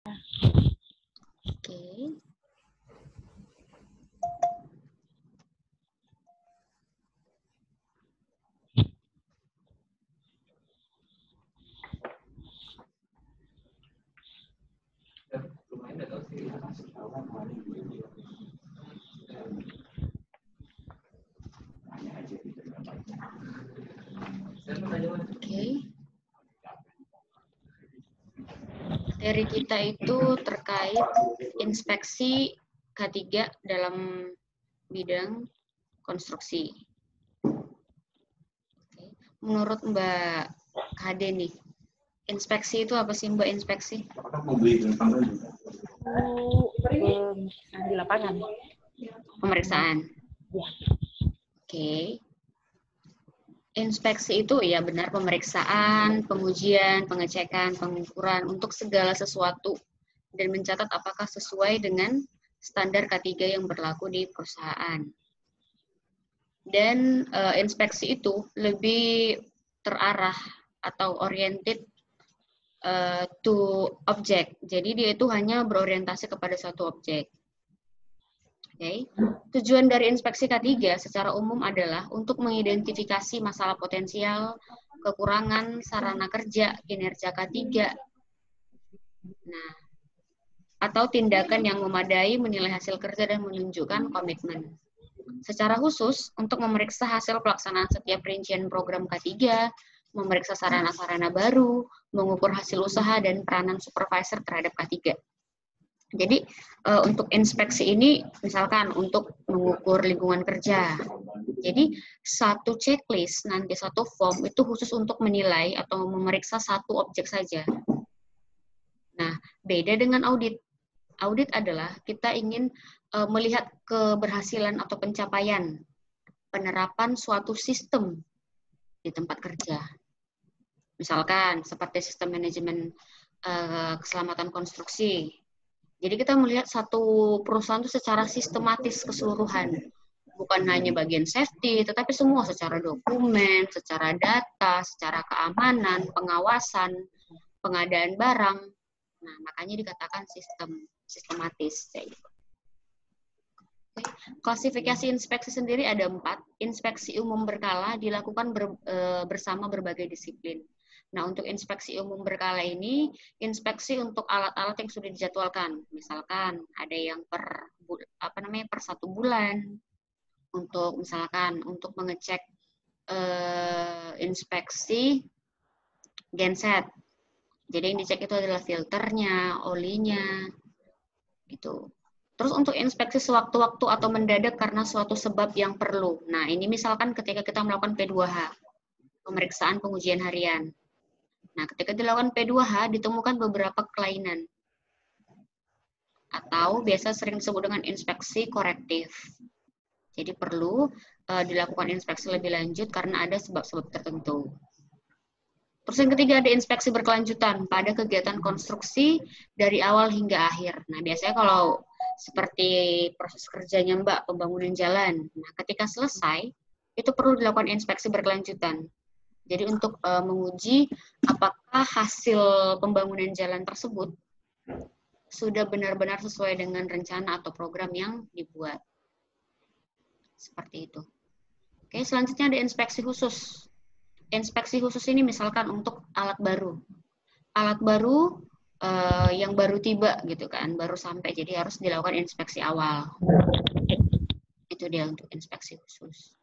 Oke. Oke. Materi kita itu terkait inspeksi K3 dalam bidang konstruksi. Oke. Menurut Mbak Kade nih, inspeksi itu apa sih Mbak inspeksi? Di lapangan. Pemeriksaan. Ya. Oke. Inspeksi itu ya benar pemeriksaan, pengujian, pengecekan, pengukuran untuk segala sesuatu dan mencatat apakah sesuai dengan standar K3 yang berlaku di perusahaan. Dan inspeksi itu lebih terarah atau oriented to object. Jadi dia itu hanya berorientasi kepada satu objek. Okay. Tujuan dari inspeksi K3 secara umum adalah untuk mengidentifikasi masalah potensial, kekurangan sarana kerja, kinerja K3, nah, atau tindakan yang memadai menilai hasil kerja dan menunjukkan komitmen. Secara khusus, untuk memeriksa hasil pelaksanaan setiap rincian program K3, memeriksa sarana-sarana baru, mengukur hasil usaha, dan peranan supervisor terhadap K3. Jadi untuk inspeksi ini misalkan untuk mengukur lingkungan kerja. Jadi satu checklist nanti satu form itu khusus untuk menilai atau memeriksa satu objek saja. Nah, beda dengan audit. Audit adalah kita ingin melihat keberhasilan atau pencapaian penerapan suatu sistem di tempat kerja. Misalkan seperti sistem manajemen keselamatan konstruksi. Jadi kita melihat satu perusahaan itu secara sistematis keseluruhan. Bukan hanya bagian safety, tetapi semua secara dokumen, secara data, secara keamanan, pengawasan, pengadaan barang. Nah, makanya dikatakan sistematis. Klasifikasi inspeksi sendiri ada 4. Inspeksi umum berkala dilakukan bersama berbagai disiplin. Nah, untuk inspeksi umum berkala ini, inspeksi untuk alat-alat yang sudah dijadwalkan. Misalkan ada yang per 1 bulan. Untuk misalkan untuk mengecek inspeksi genset. Jadi yang dicek itu adalah filternya, olinya, gitu. Terus untuk inspeksi sewaktu-waktu atau mendadak karena suatu sebab yang perlu. Nah, ini misalkan ketika kita melakukan P2H, pemeriksaan pengujian harian. Nah, ketika dilakukan P2H, ditemukan beberapa kelainan. Atau biasa sering disebut dengan inspeksi korektif. Jadi perlu dilakukan inspeksi lebih lanjut karena ada sebab-sebab tertentu. Terus yang ketiga ada inspeksi berkelanjutan pada kegiatan konstruksi dari awal hingga akhir. Nah, biasanya kalau seperti proses kerjanya Mbak, pembangunan jalan. Nah, ketika selesai, itu perlu dilakukan inspeksi berkelanjutan. Jadi untuk menguji apakah hasil pembangunan jalan tersebut sudah benar-benar sesuai dengan rencana atau program yang dibuat. Seperti itu. Oke, selanjutnya ada inspeksi khusus. Inspeksi khusus ini misalkan untuk alat baru. Alat baru yang baru tiba gitu kan, baru sampai, jadi harus dilakukan inspeksi awal. Itu dia untuk inspeksi khusus.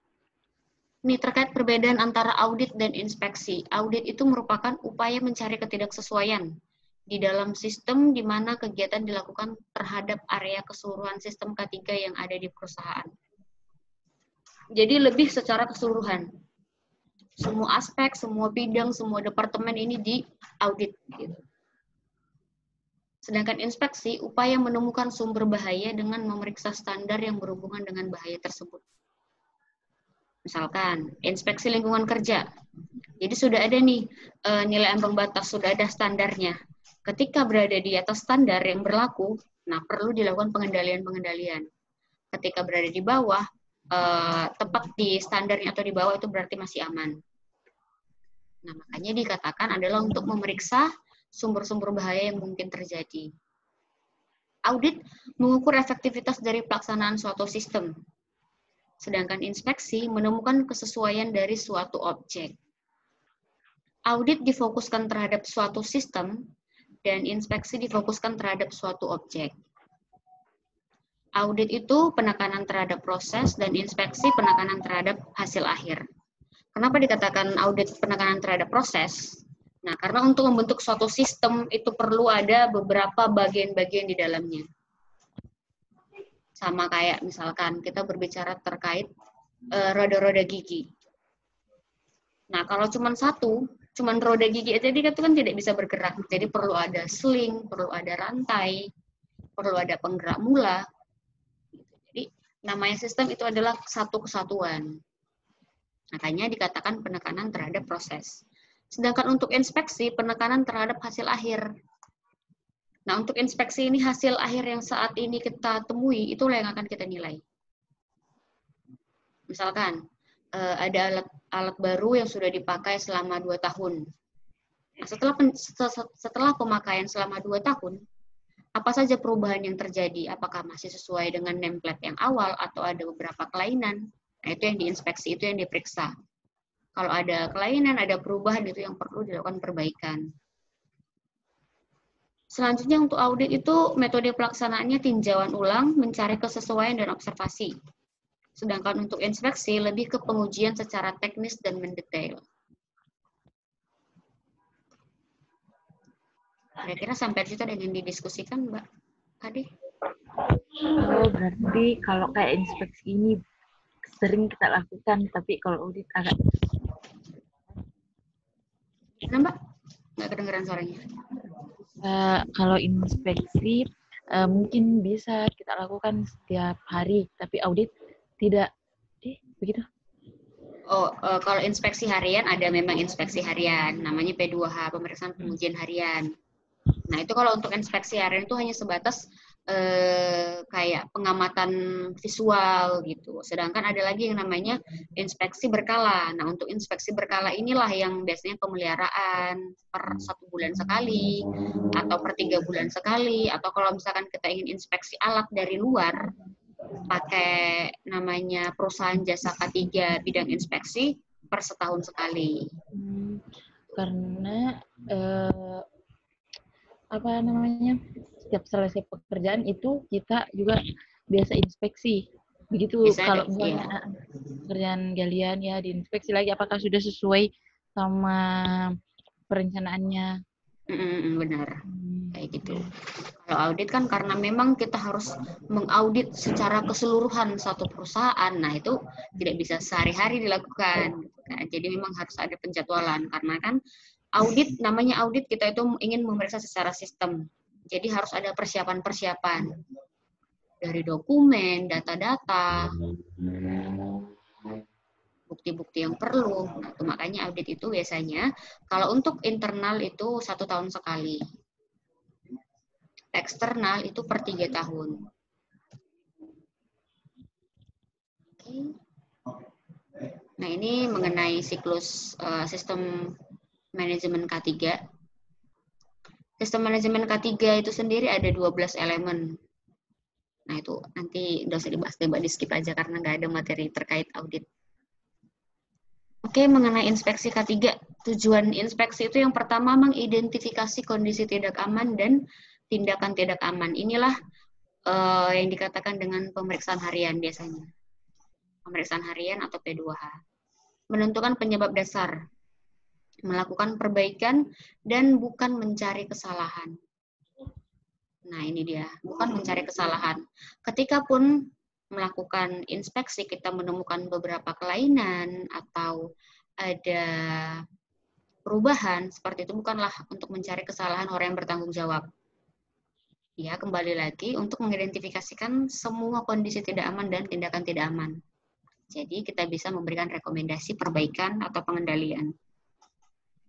Ini terkait perbedaan antara audit dan inspeksi. Audit itu merupakan upaya mencari ketidaksesuaian di dalam sistem di mana kegiatan dilakukan terhadap area keseluruhan sistem K3 yang ada di perusahaan. Jadi lebih secara keseluruhan. Semua aspek, semua bidang, semua departemen ini di audit. Gitu. Sedangkan inspeksi, upaya menemukan sumber bahaya dengan memeriksa standar yang berhubungan dengan bahaya tersebut. Misalkan, inspeksi lingkungan kerja. Jadi sudah ada nih nilai ambang batas, sudah ada standarnya. Ketika berada di atas standar yang berlaku, nah perlu dilakukan pengendalian-pengendalian. Ketika berada di bawah, tepat di standarnya atau di bawah itu berarti masih aman. Nah, makanya dikatakan adalah untuk memeriksa sumber-sumber bahaya yang mungkin terjadi. Audit mengukur efektivitas dari pelaksanaan suatu sistem. Sedangkan inspeksi menemukan kesesuaian dari suatu objek. Audit difokuskan terhadap suatu sistem, dan inspeksi difokuskan terhadap suatu objek. Audit itu penekanan terhadap proses, dan inspeksi penekanan terhadap hasil akhir. Kenapa dikatakan audit penekanan terhadap proses? Nah, karena untuk membentuk suatu sistem itu perlu ada beberapa bagian-bagian di dalamnya. Sama kayak misalkan kita berbicara terkait roda-roda gigi. Nah, kalau cuma satu, cuma roda gigi aja itu kan tidak bisa bergerak. Jadi perlu ada sling, perlu ada rantai, perlu ada penggerak mula. Jadi namanya sistem itu adalah satu kesatuan. Makanya dikatakan penekanan terhadap proses. Sedangkan untuk inspeksi, penekanan terhadap hasil akhir. Nah, untuk inspeksi ini hasil akhir yang saat ini kita temui, itulah yang akan kita nilai. Misalkan, ada alat baru yang sudah dipakai selama 2 tahun. Nah, setelah pemakaian selama 2 tahun, apa saja perubahan yang terjadi? Apakah masih sesuai dengan nameplate yang awal atau ada beberapa kelainan? Nah, itu yang diinspeksi, itu yang diperiksa. Kalau ada kelainan, ada perubahan, itu yang perlu dilakukan perbaikan. Selanjutnya untuk audit itu metode pelaksanaannya tinjauan ulang, mencari kesesuaian dan observasi. Sedangkan untuk inspeksi lebih ke pengujian secara teknis dan mendetail. Kira-kira sampai situ ada yang didiskusikan, Mbak Ade? Oh, berarti kalau kayak inspeksi ini sering kita lakukan, tapi kalau audit agak... Nah, Mbak? Nggak kedengeran suaranya. Kalau inspeksi mungkin bisa kita lakukan setiap hari, tapi audit tidak. Begitu? Oh, kalau inspeksi harian ada memang inspeksi harian, namanya P2H, pemeriksaan pengujian harian. Nah, itu kalau untuk inspeksi harian itu hanya sebatas kayak pengamatan visual gitu. Sedangkan ada lagi yang namanya inspeksi berkala. Nah, untuk inspeksi berkala inilah yang biasanya pemeliharaan per 1 bulan sekali, atau per 3 bulan sekali, atau kalau misalkan kita ingin inspeksi alat dari luar, pakai namanya perusahaan jasa K3 bidang inspeksi per setahun sekali. Karena apa namanya, setiap selesai pekerjaan itu kita juga biasa inspeksi. Begitu biasa, kalau misalnya pekerjaan galian ya diinspeksi lagi apakah sudah sesuai sama perencanaannya. Benar. Kayak gitu. Kalau audit kan karena memang kita harus mengaudit secara keseluruhan satu perusahaan, nah itu tidak bisa sehari-hari dilakukan. Nah, jadi memang harus ada penjadwalan karena kan audit, namanya audit kita itu ingin memeriksa secara sistem. Jadi harus ada persiapan-persiapan dari dokumen, data-data, bukti-bukti yang perlu. Nah, itu makanya audit itu biasanya kalau untuk internal itu 1 tahun sekali. Eksternal itu per 3 tahun. Oke. Nah, ini mengenai siklus sistem manajemen K3. Sistem manajemen K3 itu sendiri ada 12 elemen. Nah, itu nanti nggak usah dibahas, di skip aja karena nggak ada materi terkait audit. Oke, mengenai inspeksi K3, tujuan inspeksi itu yang pertama mengidentifikasi kondisi tidak aman dan tindakan tidak aman. Inilah yang dikatakan dengan pemeriksaan harian biasanya. Pemeriksaan harian atau P2H. Menentukan penyebab dasar, melakukan perbaikan, dan bukan mencari kesalahan. Nah, ini dia, bukan mencari kesalahan. Ketika pun melakukan inspeksi, kita menemukan beberapa kelainan atau ada perubahan, seperti itu bukanlah untuk mencari kesalahan orang yang bertanggung jawab. Ya, kembali lagi untuk mengidentifikasikan semua kondisi tidak aman dan tindakan tidak aman. Jadi kita bisa memberikan rekomendasi perbaikan atau pengendalian.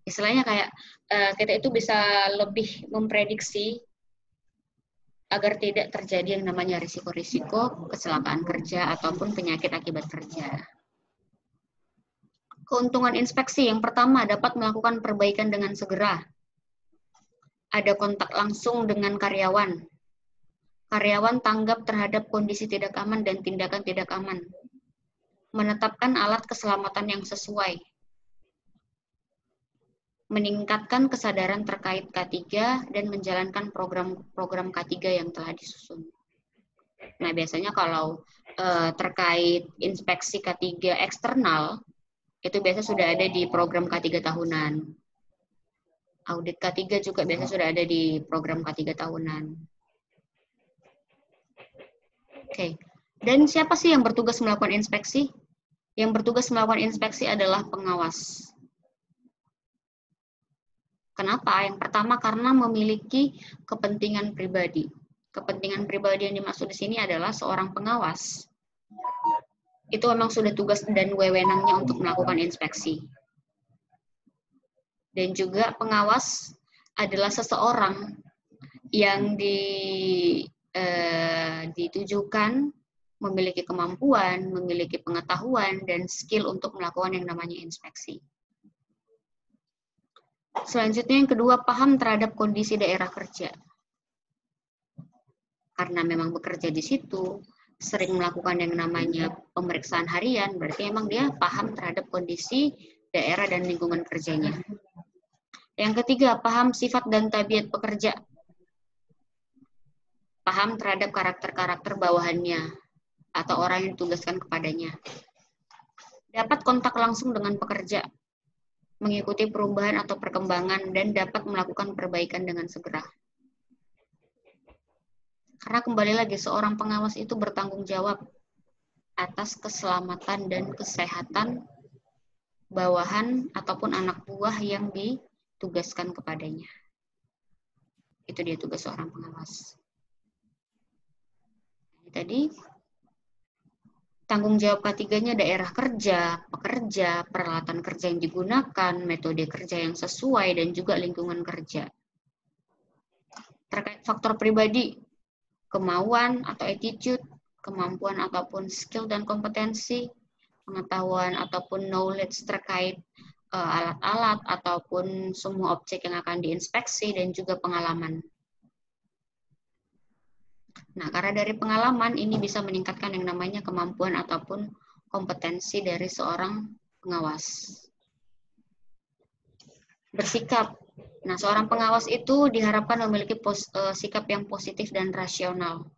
Istilahnya kayak kita itu bisa lebih memprediksi agar tidak terjadi yang namanya risiko-risiko kecelakaan kerja ataupun penyakit akibat kerja. Keuntungan inspeksi yang pertama dapat melakukan perbaikan dengan segera. Ada kontak langsung dengan karyawan. Karyawan tanggap terhadap kondisi tidak aman dan tindakan tidak aman. Menetapkan alat keselamatan yang sesuai. Meningkatkan kesadaran terkait K3 dan menjalankan program K3 yang telah disusun. Nah, biasanya kalau terkait inspeksi K3 eksternal, itu biasa sudah ada di program K3 tahunan. Audit K3 juga biasa sudah ada di program K3 tahunan. Oke. Dan siapa sih yang bertugas melakukan inspeksi? Yang bertugas melakukan inspeksi adalah pengawas. Kenapa? Yang pertama karena memiliki kepentingan pribadi. Kepentingan pribadi yang dimaksud di sini adalah seorang pengawas. Itu memang sudah tugas dan wewenangnya untuk melakukan inspeksi. Dan juga pengawas adalah seseorang yang ditujukan memiliki kemampuan, memiliki pengetahuan, dan skill untuk melakukan yang namanya inspeksi. Selanjutnya yang kedua, paham terhadap kondisi daerah kerja. Karena memang bekerja di situ, sering melakukan yang namanya pemeriksaan harian, berarti emang dia paham terhadap kondisi daerah dan lingkungan kerjanya. Yang ketiga, paham sifat dan tabiat pekerja. Paham terhadap karakter-karakter bawahannya atau orang yang ditugaskan kepadanya. Dapat kontak langsung dengan pekerja, mengikuti perubahan atau perkembangan, dan dapat melakukan perbaikan dengan segera. Karena kembali lagi, seorang pengawas itu bertanggung jawab atas keselamatan dan kesehatan bawahan ataupun anak buah yang ditugaskan kepadanya. Itu dia tugas seorang pengawas. Tadi, tanggung jawab K3-nya daerah kerja, pekerja, peralatan kerja yang digunakan, metode kerja yang sesuai, dan juga lingkungan kerja. Terkait faktor pribadi, kemauan atau attitude, kemampuan ataupun skill dan kompetensi, pengetahuan ataupun knowledge terkait alat-alat ataupun semua objek yang akan diinspeksi, dan juga pengalaman. Nah, karena dari pengalaman ini bisa meningkatkan yang namanya kemampuan ataupun kompetensi dari seorang pengawas. Bersikap. Nah, seorang pengawas itu diharapkan memiliki sikap yang positif dan rasional.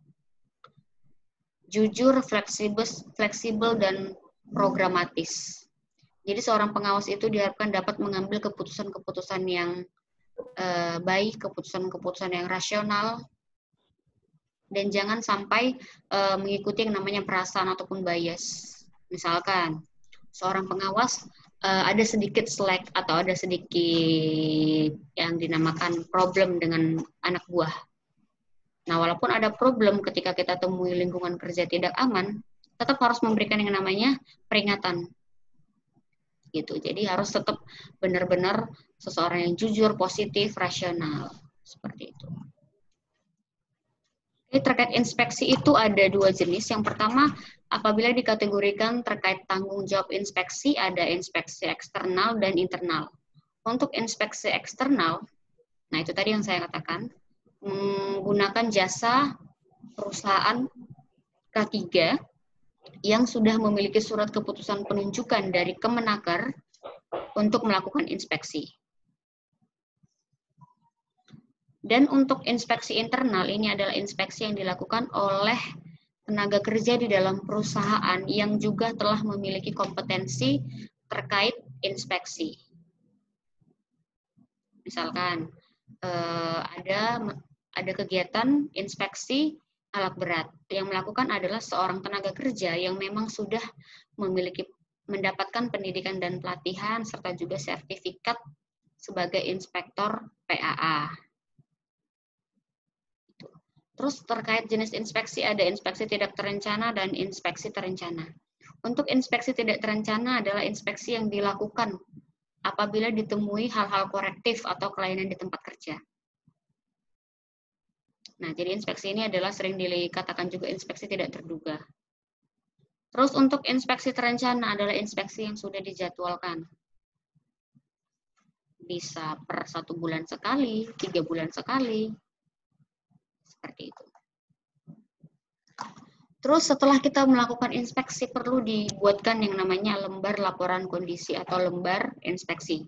Jujur, fleksibel, dan programatis. Jadi seorang pengawas itu diharapkan dapat mengambil keputusan-keputusan yang baik, keputusan-keputusan yang rasional, dan jangan sampai mengikuti yang namanya perasaan ataupun bias. Misalkan, seorang pengawas ada sedikit slack atau ada sedikit yang dinamakan problem dengan anak buah. Nah, walaupun ada problem ketika kita temui lingkungan kerja tidak aman, tetap harus memberikan yang namanya peringatan. Gitu. Jadi harus tetap benar-benar seseorang yang jujur, positif, rasional. Seperti itu. Oke, terkait inspeksi itu ada dua jenis. Yang pertama, apabila dikategorikan terkait tanggung jawab inspeksi, ada inspeksi eksternal dan internal. Untuk inspeksi eksternal, nah itu tadi yang saya katakan, menggunakan jasa perusahaan K3 yang sudah memiliki surat keputusan penunjukan dari Kemenaker untuk melakukan inspeksi. Dan untuk inspeksi internal, ini adalah inspeksi yang dilakukan oleh tenaga kerja di dalam perusahaan yang juga telah memiliki kompetensi terkait inspeksi. Misalkan ada kegiatan inspeksi alat berat. Yang melakukan adalah seorang tenaga kerja yang memang sudah mendapatkan pendidikan dan pelatihan serta juga sertifikat sebagai inspektor PAA. Terus terkait jenis inspeksi, ada inspeksi tidak terencana dan inspeksi terencana. Untuk inspeksi tidak terencana adalah inspeksi yang dilakukan apabila ditemui hal-hal korektif atau kelainan di tempat kerja. Nah, jadi inspeksi ini adalah sering dikatakan juga inspeksi tidak terduga. Terus untuk inspeksi terencana adalah inspeksi yang sudah dijadwalkan. Bisa per 1 bulan sekali, 3 bulan sekali, seperti itu. Terus setelah kita melakukan inspeksi, perlu dibuatkan yang namanya lembar laporan kondisi atau lembar inspeksi.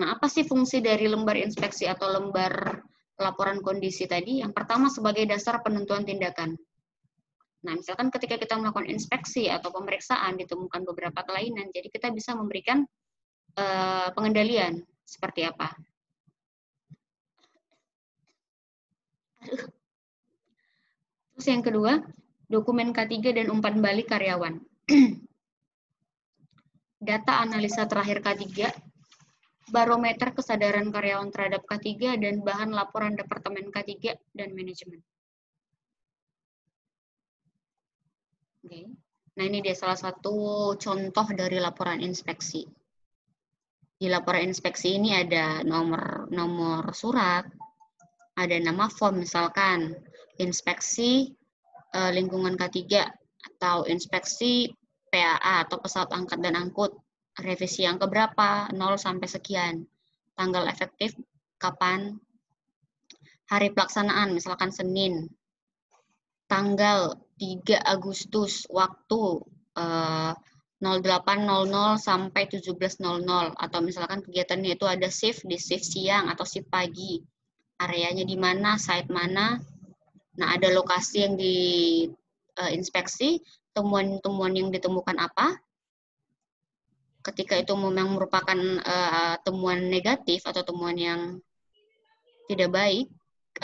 Nah, apa sih fungsi dari lembar inspeksi atau lembar laporan kondisi tadi? Yang pertama sebagai dasar penentuan tindakan. Nah, misalkan ketika kita melakukan inspeksi atau pemeriksaan ditemukan beberapa kelainan, jadi kita bisa memberikan pengendalian seperti apa. Terus yang kedua, dokumen K3 dan umpan balik karyawan. Data analisa terakhir K3, barometer kesadaran karyawan terhadap K3, dan bahan laporan Departemen K3 dan manajemen. Oke. Nah, ini dia salah satu contoh dari laporan inspeksi. Di laporan inspeksi ini ada nomor surat, ada nama form, misalkan inspeksi lingkungan K3 atau inspeksi PAA atau pesawat angkat dan angkut, revisi yang keberapa, 0 sampai sekian, tanggal efektif kapan, hari pelaksanaan misalkan Senin, tanggal 3 Agustus, waktu 08.00 sampai 17.00, atau misalkan kegiatannya itu ada shift di shift siang atau shift pagi, areanya di mana, site mana. Nah, ada lokasi yang diinspeksi, temuan-temuan yang ditemukan apa. Ketika itu memang merupakan temuan negatif atau temuan yang tidak baik,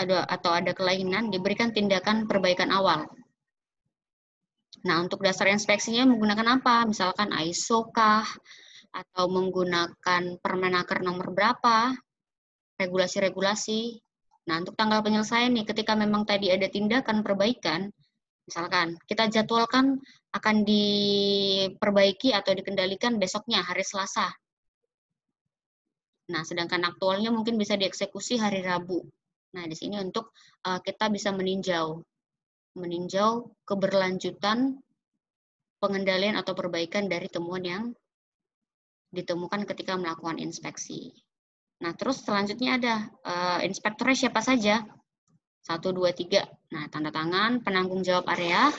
atau ada kelainan, diberikan tindakan perbaikan awal. Nah, untuk dasar inspeksinya menggunakan apa? Misalkan ISO kah? Atau menggunakan Permenaker nomor berapa? Regulasi-regulasi. Nah, untuk tanggal penyelesaian nih, ketika memang tadi ada tindakan perbaikan, misalkan kita jadwalkan akan diperbaiki atau dikendalikan besoknya, hari Selasa. Nah, sedangkan aktualnya mungkin bisa dieksekusi hari Rabu. Nah, di sini untuk kita bisa meninjau keberlanjutan pengendalian atau perbaikan dari temuan yang ditemukan ketika melakukan inspeksi. Nah, terus selanjutnya ada inspektornya siapa saja? 1, 2, 3. Nah, tanda tangan, penanggung jawab area,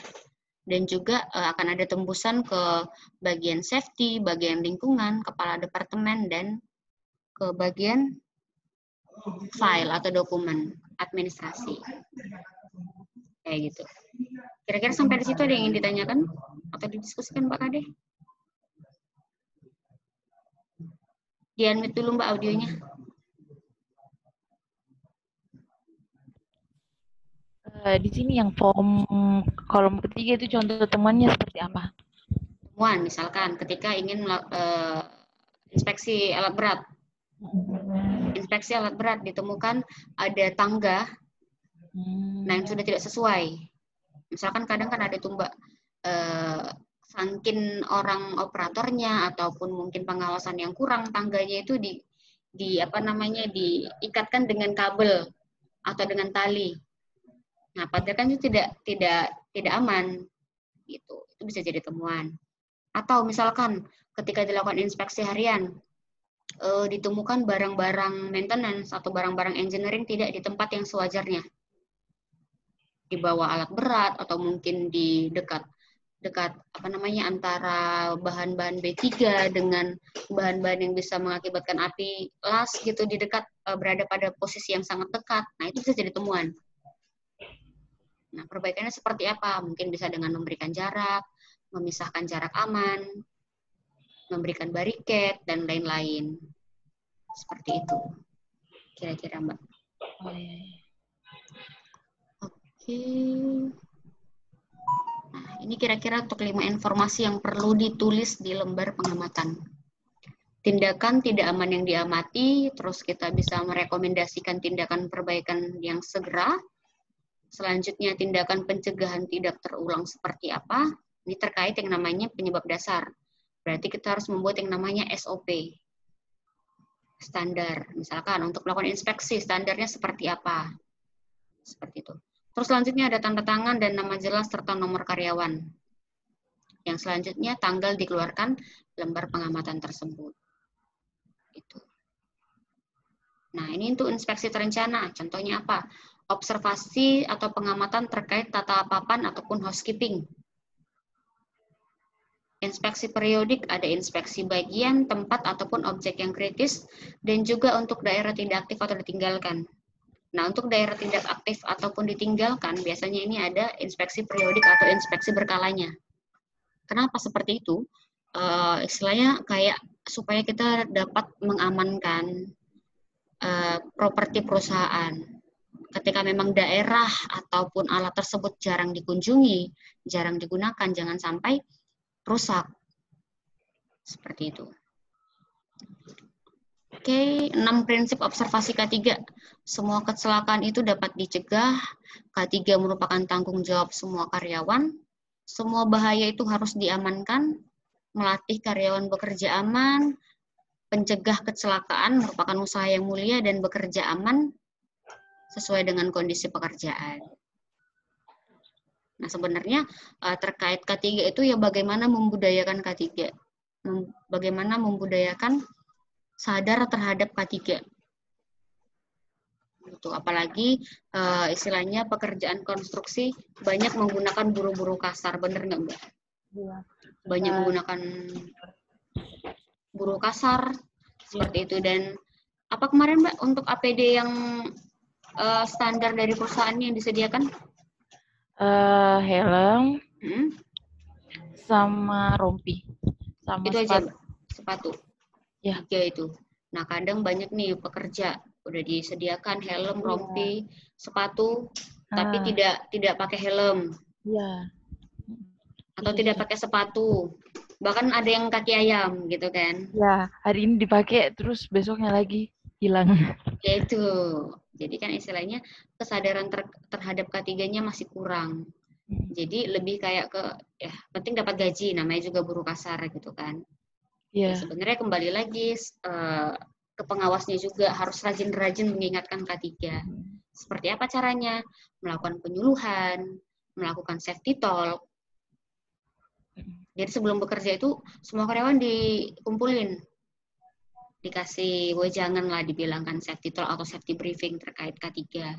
dan juga akan ada tembusan ke bagian safety, bagian lingkungan, kepala departemen, dan ke bagian file atau dokumen administrasi. Kayak gitu. Kira-kira sampai di situ ada yang ingin ditanyakan atau didiskusikan Pak Kade? Di-unmute dulu Mbak audionya. Di sini yang form kolom ketiga itu contoh temuannya seperti apa? Temuan, misalkan ketika ingin inspeksi alat berat. Inspeksi alat berat ditemukan ada tangga, nah yang sudah tidak sesuai. Misalkan kadang kan ada tuh Mbak, saking orang operatornya ataupun mungkin pengawasan yang kurang, tangganya itu diikatkan dengan kabel atau dengan tali. Nah, padahal kan itu tidak aman gitu. Itu bisa jadi temuan. Atau misalkan ketika dilakukan inspeksi harian, ditemukan barang-barang maintenance atau barang-barang engineering tidak di tempat yang sewajarnya. Di bawah alat berat atau mungkin di dekat antara bahan-bahan B3 dengan bahan-bahan yang bisa mengakibatkan api las gitu di dekat, berada pada posisi yang sangat dekat. Nah, itu bisa jadi temuan. Nah, perbaikannya seperti apa? Mungkin bisa dengan memberikan jarak, memisahkan jarak aman, memberikan bariket, dan lain-lain. Seperti itu. Kira-kira, Mbak. Oke. Nah, ini kira-kira untuk 5 informasi yang perlu ditulis di lembar pengamatan. Tindakan tidak aman yang diamati, terus kita bisa merekomendasikan tindakan perbaikan yang segera. Selanjutnya, tindakan pencegahan tidak terulang seperti apa? Ini terkait yang namanya penyebab dasar. Berarti kita harus membuat yang namanya SOP. Standar. Misalkan untuk melakukan inspeksi, standarnya seperti apa? Seperti itu. Terus selanjutnya ada tanda tangan dan nama jelas serta nomor karyawan. Yang selanjutnya, tanggal dikeluarkan lembar pengamatan tersebut. Itu. Nah, ini untuk inspeksi terencana. Contohnya apa? observasi atau pengamatan terkait tata papan ataupun housekeeping. Inspeksi periodik ada inspeksi bagian, tempat, ataupun objek yang kritis, dan juga untuk daerah tidak aktif atau ditinggalkan. Nah, untuk daerah tidak aktif ataupun ditinggalkan, biasanya ini ada inspeksi periodik atau inspeksi berkalanya. Kenapa seperti itu? Istilahnya kayak supaya kita dapat mengamankan properti perusahaan. Ketika memang daerah ataupun alat tersebut jarang dikunjungi, jarang digunakan, jangan sampai rusak. Seperti itu. Oke, 6 prinsip observasi K3. Semua kecelakaan itu dapat dicegah. K3 merupakan tanggung jawab semua karyawan. Semua bahaya itu harus diamankan. Melatih karyawan bekerja aman. Pencegah kecelakaan merupakan usaha yang mulia dan bekerja aman sesuai dengan kondisi pekerjaan. Nah, sebenarnya terkait K3 itu ya bagaimana membudayakan K3. Bagaimana membudayakan sadar terhadap K3. Gitu. Apalagi istilahnya pekerjaan konstruksi banyak menggunakan buru-buru kasar, bener nggak Mbak? Iya. Banyak menggunakan buru kasar, seperti itu. Dan apa kemarin Mbak untuk APD yang standar dari perusahaan yang disediakan? Helm, sama rompi, sama itu sepatu. aja sepatu. Ya. 3 itu. Nah, kadang banyak nih pekerja udah disediakan helm, rompi, sepatu, tapi tidak pakai helm. Iya. Atau tidak pakai sepatu. Bahkan ada yang kaki ayam gitu kan. Ya, hari ini dipakai terus besoknya lagi hilang. Ya itu. Jadi kan istilahnya kesadaran terhadap K3-nya masih kurang. Jadi lebih kayak ke ya penting dapat gaji, namanya juga buruh kasar gitu kan. Ya, sebenarnya kembali lagi ke pengawasnya juga harus rajin-rajin mengingatkan K3. Seperti apa caranya? Melakukan penyuluhan, melakukan safety talk. Jadi sebelum bekerja itu semua karyawan dikumpulin, dikasih wejangan lah, dibilangkan safety talk atau safety briefing terkait K3.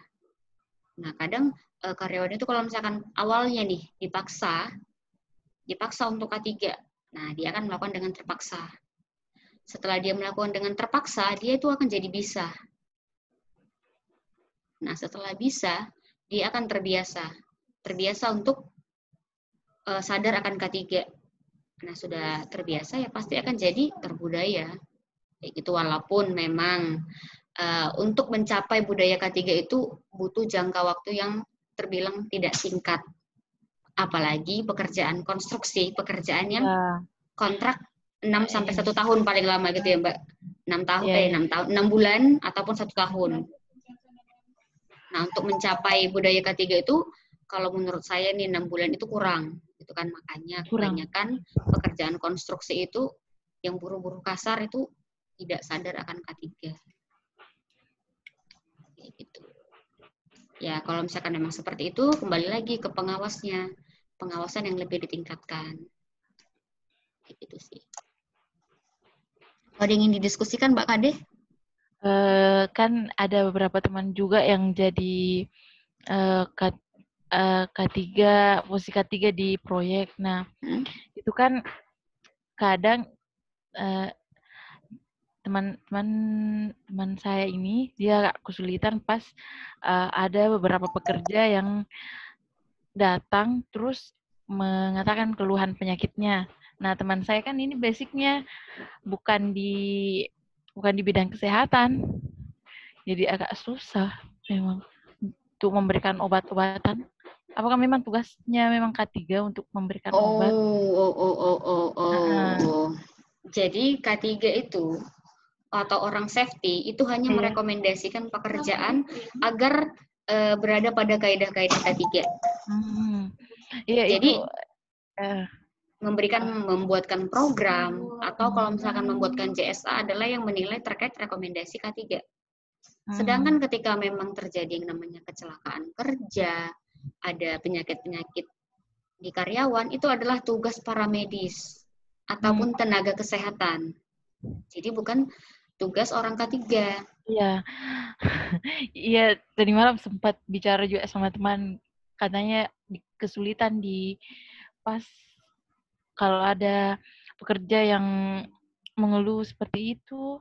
Nah, kadang karyawan itu kalau misalkan awalnya nih dipaksa untuk K3, nah dia akan melakukan dengan terpaksa. Setelah dia melakukan dengan terpaksa, dia itu akan jadi bisa. Nah, setelah bisa, dia akan terbiasa untuk sadar akan K3. Nah, sudah terbiasa ya pasti akan jadi terbudaya. Kayak gitu, walaupun memang untuk mencapai budaya K3 itu butuh jangka waktu yang terbilang tidak singkat. Apalagi pekerjaan konstruksi, pekerjaan yang kontrak 6 sampai 1 tahun paling lama gitu ya, Mbak. 6 tahun 6 bulan ataupun 1 tahun. Nah, untuk mencapai budaya K3 itu kalau menurut saya nih 6 bulan itu kurang. Itu kan makanya kebanyakan pekerjaan konstruksi itu yang buru-buru kasar itu tidak sadar akan K3. Gitu. Ya, kalau misalkan memang seperti itu, kembali lagi ke pengawasnya. Pengawasan yang lebih ditingkatkan. Gitu sih. Ada yang ingin didiskusikan, Mbak Kade? Kan ada beberapa teman juga yang jadi K3, posisi K3 di proyek. Nah, itu kan kadang teman saya ini dia kesulitan pas ada beberapa pekerja yang datang terus mengatakan keluhan penyakitnya. Nah, teman saya kan ini basicnya bukan di bidang kesehatan. Jadi agak susah memang untuk memberikan obat-obatan. Apakah memang tugasnya memang K3 untuk memberikan obat? Jadi K3 itu atau orang safety itu hanya merekomendasikan pekerjaan agar berada pada kaidah-kaidah K3. Jadi membuatkan program atau kalau misalkan membuatkan JSA adalah yang menilai terkait rekomendasi K3. Sedangkan ketika memang terjadi yang namanya kecelakaan kerja, ada penyakit-penyakit di karyawan, itu adalah tugas para medis ataupun tenaga kesehatan. Jadi bukan tugas orang K3. Iya. Iya, tadi malam sempat bicara juga sama teman, katanya kesulitan di pas kalau ada pekerja yang mengeluh seperti itu.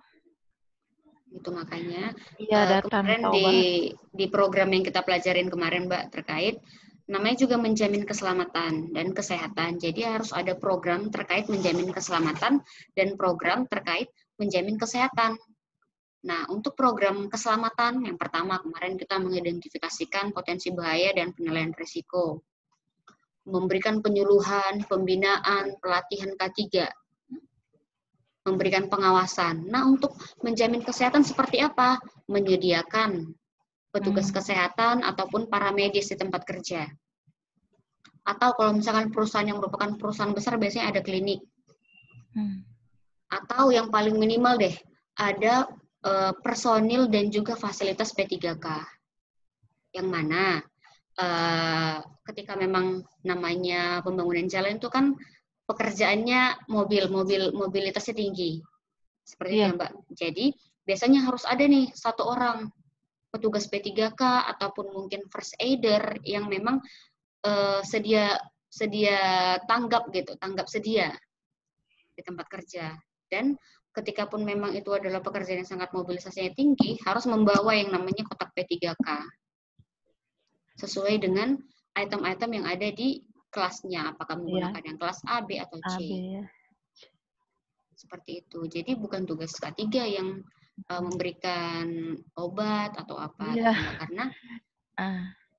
Itu makanya Iya, datang kemarin tahu banget. di program yang kita pelajarin kemarin Mbak terkait namanya juga menjamin keselamatan dan kesehatan. Jadi harus ada program terkait menjamin keselamatan dan program terkait menjamin kesehatan. Nah, untuk program keselamatan, yang pertama kemarin kita mengidentifikasikan potensi bahaya dan penilaian risiko. Memberikan penyuluhan, pembinaan, pelatihan K3, memberikan pengawasan. Nah, untuk menjamin kesehatan seperti apa? Menyediakan petugas kesehatan ataupun para medis di tempat kerja. Atau kalau misalkan perusahaan yang merupakan perusahaan besar biasanya ada klinik. Atau yang paling minimal deh, ada personil dan juga fasilitas P3K. Yang mana ketika memang namanya pembangunan jalan itu kan pekerjaannya mobilitasnya tinggi. Seperti itu ya Mbak. Jadi biasanya harus ada nih satu orang petugas P3K ataupun mungkin first aider yang memang sedia tanggap sedia di tempat kerja. Dan ketika pun memang itu adalah pekerjaan yang sangat mobilisasinya tinggi, harus membawa yang namanya kotak P3K. Sesuai dengan item-item yang ada di kelasnya, apakah menggunakan yang kelas A, B, atau C. Seperti itu. Jadi bukan tugas K3 yang memberikan obat atau apa, karena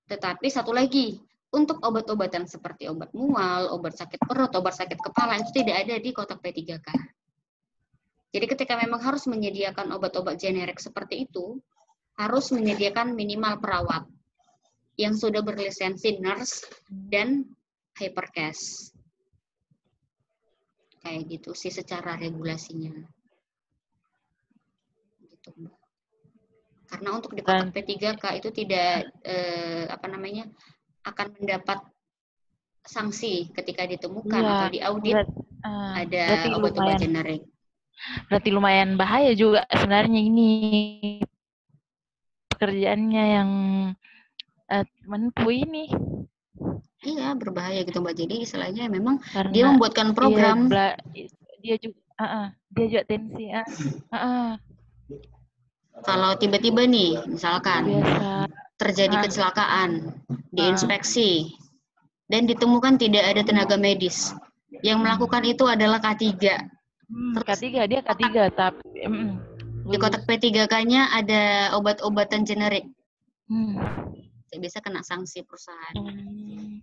tetapi satu lagi, untuk obat-obatan seperti obat mual, obat sakit perut, obat sakit kepala, itu tidak ada di kotak P3K. Jadi ketika memang harus menyediakan obat-obat generik seperti itu, harus menyediakan minimal perawat yang sudah berlisensi nurse dan hypercase. Kayak gitu sih secara regulasinya. Gitu, Mbak. Karena untuk di kotak P3K itu tidak akan mendapat sanksi ketika ditemukan atau diaudit ada obat-obat generik. Berarti lumayan bahaya juga sebenarnya ini pekerjaannya yang menempuh ini. Iya, berbahaya gitu Mbak. Jadi istilahnya memang karena dia membuatkan program. Dia juga tensi. Kalau tiba-tiba nih, misalkan terjadi kecelakaan, diinspeksi, dan ditemukan tidak ada tenaga medis. Yang melakukan itu adalah K3. Dia K3, tapi di kotak P3K-nya ada obat-obatan generik. Bisa kena sanksi perusahaan.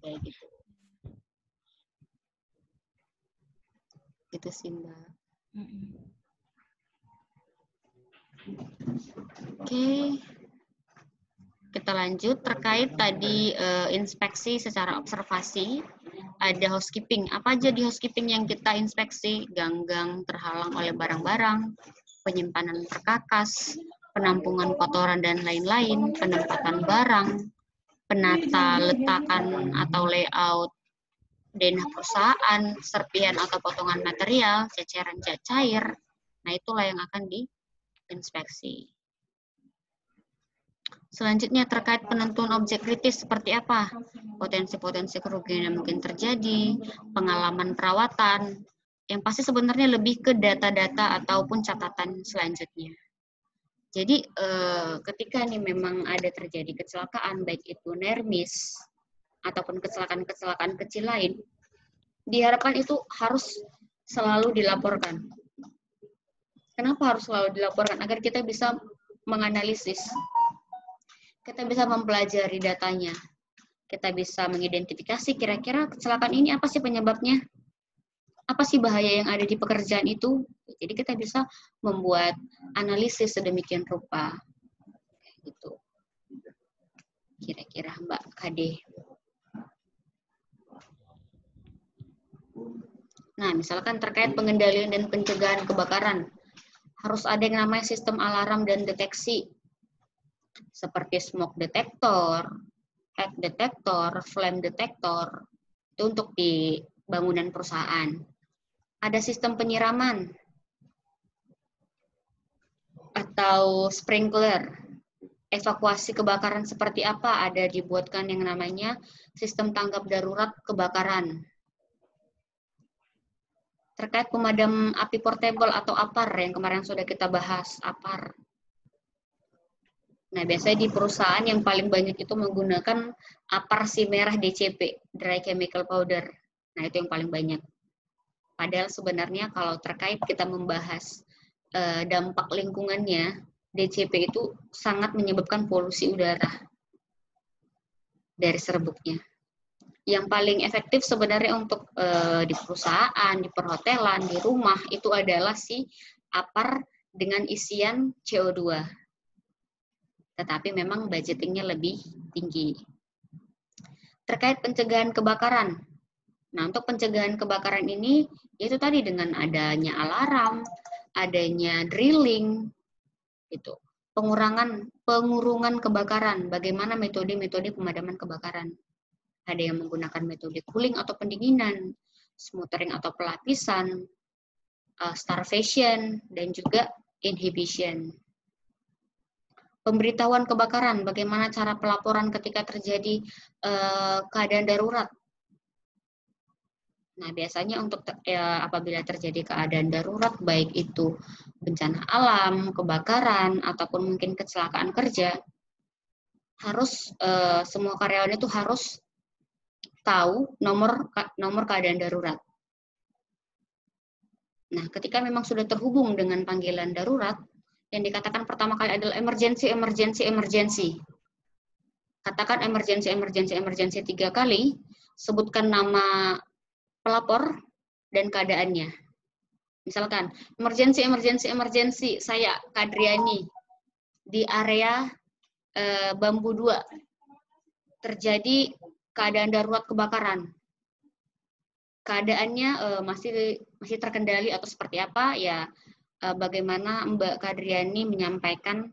Kayak gitu. Gitu sih, Mbak. Oke. Kita lanjut terkait tadi inspeksi secara observasi. Ada housekeeping. Apa aja di housekeeping yang kita inspeksi? Gang-gang terhalang oleh barang-barang, penyimpanan perkakas, penampungan kotoran dan lain-lain, penempatan barang, penata letakan atau layout denah perusahaan, serpihan atau potongan material, ceceran zat cair. Nah, itulah yang akan diinspeksi. Selanjutnya terkait penentuan objek kritis seperti apa? Potensi-potensi kerugian yang mungkin terjadi, pengalaman perawatan, yang pasti sebenarnya lebih ke data-data ataupun catatan selanjutnya. Jadi ketika nih memang ada terjadi kecelakaan, baik itu nermis ataupun kecelakaan-kecelakaan kecil lain, diharapkan itu harus selalu dilaporkan. Kenapa harus selalu dilaporkan? Agar kita bisa menganalisis. Kita bisa mempelajari datanya. Kita bisa mengidentifikasi kira-kira kecelakaan ini apa sih penyebabnya? Apa sih bahaya yang ada di pekerjaan itu? Jadi kita bisa membuat analisis sedemikian rupa. Gitu. Kira-kira Mbak Kade. Nah, misalkan terkait pengendalian dan pencegahan kebakaran, harus ada yang namanya sistem alarm dan deteksi. Seperti smoke detector, hack detector, flame detector, itu untuk di bangunan perusahaan. Ada sistem penyiraman atau sprinkler. evakuasi kebakaran seperti apa, ada dibuatkan yang namanya sistem tanggap darurat kebakaran. Terkait pemadam api portable atau APAR yang kemarin sudah kita bahas, APAR. Nah, biasanya di perusahaan yang paling banyak itu menggunakan APAR si merah DCP, Dry Chemical Powder. Nah, itu yang paling banyak. Padahal sebenarnya kalau terkait kita membahas dampak lingkungannya, DCP itu sangat menyebabkan polusi udara dari serbuknya. Yang paling efektif sebenarnya untuk di perusahaan, di perhotelan, di rumah, itu adalah si APAR dengan isian CO2. Tetapi memang budgetingnya lebih tinggi. Terkait pencegahan kebakaran. Nah, untuk pencegahan kebakaran ini, yaitu tadi dengan adanya alarm, adanya drilling, gitu. Pengurungan kebakaran, bagaimana metode-metode pemadaman kebakaran. Ada yang menggunakan metode cooling atau pendinginan, smothering atau pelapisan, starvation, dan juga inhibition. Pemberitahuan kebakaran, bagaimana cara pelaporan ketika terjadi keadaan darurat. Nah, biasanya untuk apabila terjadi keadaan darurat, baik itu bencana alam, kebakaran, ataupun mungkin kecelakaan kerja, harus semua karyawan itu harus tahu nomor keadaan darurat. Nah, ketika memang sudah terhubung dengan panggilan darurat, yang dikatakan pertama kali adalah emergency. Katakan emergency 3 kali, sebutkan nama pelapor dan keadaannya. Misalkan, emergency, saya Kadriani, di area Bambu 2, terjadi keadaan darurat kebakaran. Keadaannya masih terkendali atau seperti apa, ya bagaimana Mbak Kadriani menyampaikan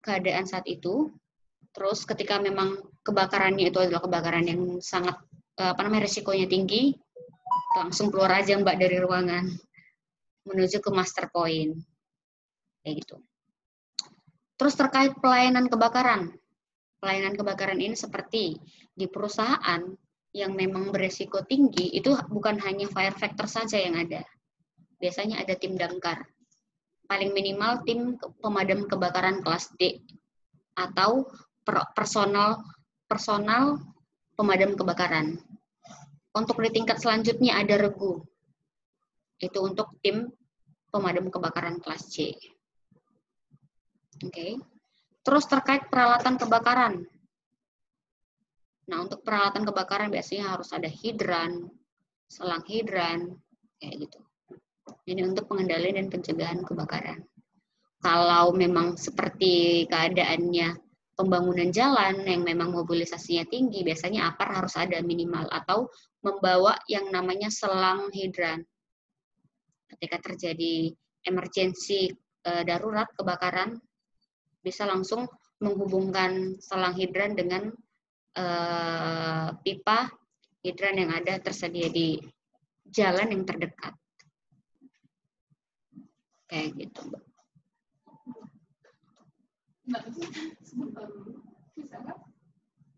keadaan saat itu. Terus ketika memang kebakarannya itu adalah kebakaran yang sangat risikonya tinggi, langsung keluar aja Mbak dari ruangan menuju ke master point, kayak gitu. Terus terkait pelayanan kebakaran ini seperti di perusahaan yang memang beresiko tinggi, itu bukan hanya fire fighter saja yang ada, biasanya ada tim damkar, paling minimal tim pemadam kebakaran kelas D atau personal pemadam kebakaran. Untuk di tingkat selanjutnya ada regu. Itu untuk tim pemadam kebakaran kelas C. Oke. Terus terkait peralatan kebakaran. Nah, untuk peralatan kebakaran biasanya harus ada hidran, selang hidran, kayak gitu. Ini untuk pengendalian dan pencegahan kebakaran. Kalau memang seperti keadaannya pembangunan jalan yang memang mobilisasinya tinggi, biasanya APAR harus ada minimal, atau membawa yang namanya selang hidran. Ketika terjadi emergensi darurat kebakaran, bisa langsung menghubungkan selang hidran dengan pipa hidran yang ada tersedia di jalan yang terdekat. Kayak gitu, Mbak.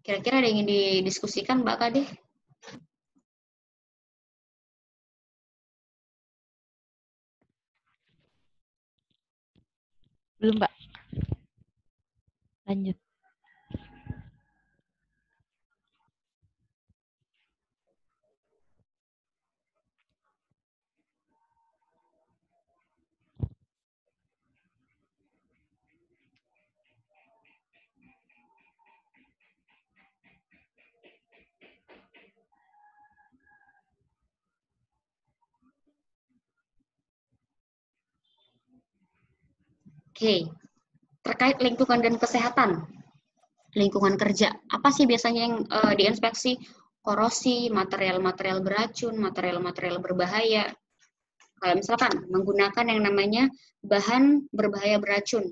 Kira-kira ada yang ingin didiskusikan, Mbak Kade? Belum, Mbak. Lanjut. Oke, terkait lingkungan dan kesehatan, lingkungan kerja, apa sih biasanya yang diinspeksi? Korosi, material-material beracun, material-material berbahaya. Kalau misalkan menggunakan yang namanya bahan berbahaya beracun,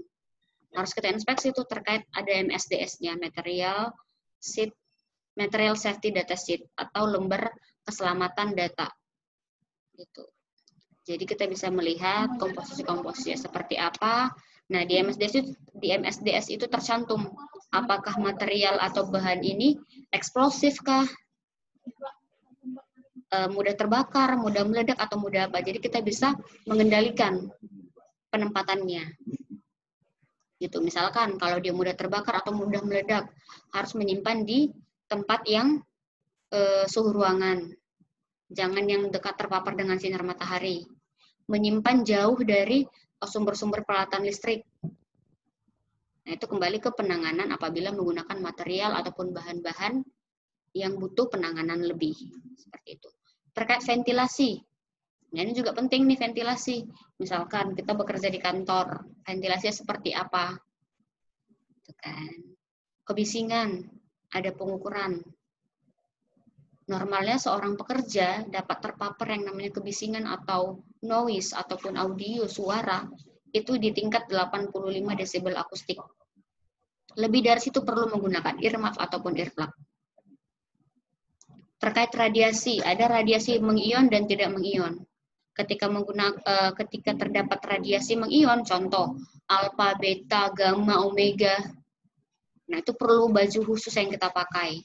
harus kita inspeksi itu terkait ada MSDS-nya, Material Safety Data Sheet, atau lembar keselamatan data. Gitu. Jadi kita bisa melihat komposisi-komposisinya seperti apa, Nah, di MSDS itu tercantum apakah material atau bahan ini eksplosif kah, mudah terbakar, mudah meledak, atau mudah apa. Jadi kita bisa mengendalikan penempatannya. Gitu. Misalkan kalau dia mudah terbakar atau mudah meledak, harus menyimpan di tempat yang suhu ruangan. Jangan yang dekat terpapar dengan sinar matahari. Menyimpan jauh dari sumber-sumber peralatan listrik. Nah, itu kembali ke penanganan apabila menggunakan material ataupun bahan-bahan yang butuh penanganan lebih. Seperti itu. Terkait ventilasi. Nah, ini juga penting nih ventilasi. Misalkan kita bekerja di kantor, ventilasinya seperti apa? Itu kan. Kebisingan, ada pengukuran. Normalnya seorang pekerja dapat terpapar yang namanya kebisingan atau noise ataupun audio suara itu di tingkat 85 desibel akustik. Lebih dari situ perlu menggunakan earmuff ataupun earplug. Terkait radiasi, ada radiasi mengion dan tidak mengion. Ketika terdapat radiasi mengion, contoh alfa, beta, gamma, omega, nah itu perlu baju khusus yang kita pakai.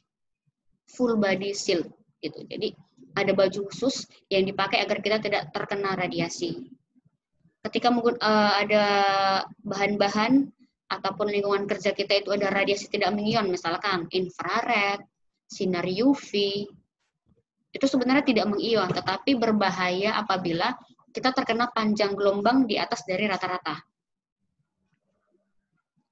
Full body shield gitu. Jadi ada baju khusus yang dipakai agar kita tidak terkena radiasi. Ketika ada bahan-bahan ataupun lingkungan kerja kita itu ada radiasi tidak mengion, misalkan infrared, sinar UV, itu sebenarnya tidak mengion, tetapi berbahaya apabila kita terkena panjang gelombang di atas dari rata-rata.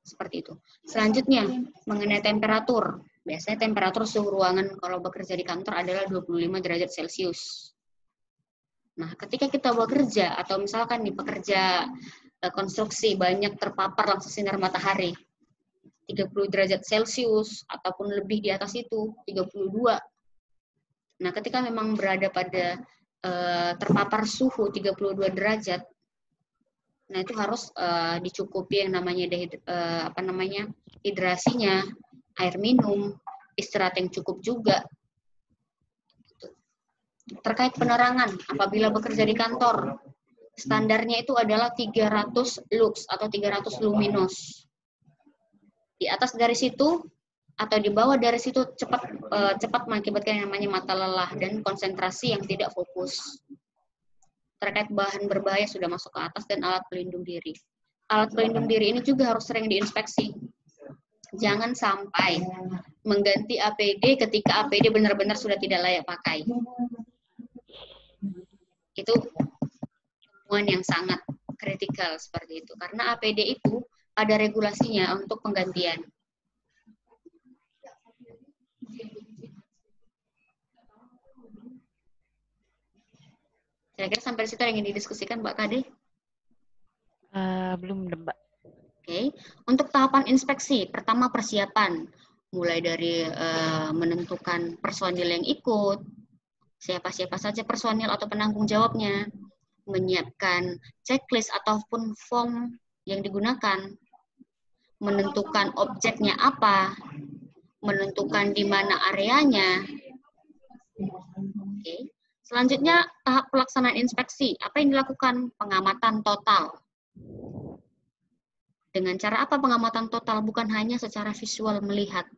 Seperti itu. Selanjutnya, mengenai temperatur. Biasanya temperatur suhu ruangan kalau bekerja di kantor adalah 25 derajat Celcius. Nah, ketika kita bekerja, atau misalkan nih pekerja konstruksi banyak terpapar langsung sinar matahari, 30 derajat Celcius, ataupun lebih di atas itu, 32. Nah, ketika memang berada pada terpapar suhu 32 derajat, nah itu harus dicukupi yang namanya hidrasinya, air minum, istirahat yang cukup juga. Terkait penerangan, apabila bekerja di kantor, standarnya itu adalah 300 lux atau 300 luminous. Di atas dari situ atau di bawah dari situ cepat mengakibatkan yang namanya mata lelah dan konsentrasi yang tidak fokus. Terkait bahan berbahaya sudah masuk ke atas dan alat pelindung diri. Alat pelindung diri ini juga harus sering diinspeksi. Jangan sampai mengganti APD ketika APD benar-benar sudah tidak layak pakai. Itu temuan yang sangat kritikal seperti itu. Karena APD itu ada regulasinya untuk penggantian. Kira-kira sampai situ yang ingin didiskusikan Mbak Kade? Belum, Mbak. Oke. Untuk tahapan inspeksi, pertama persiapan. Mulai dari menentukan personil yang ikut, siapa-siapa saja personil atau penanggung jawabnya, menyiapkan checklist ataupun form yang digunakan, menentukan objeknya apa, menentukan di mana areanya. Oke. Selanjutnya, tahap pelaksanaan inspeksi. Apa yang dilakukan? Pengamatan total. Dengan cara apa pengamatan total? Bukan hanya secara visual melihat,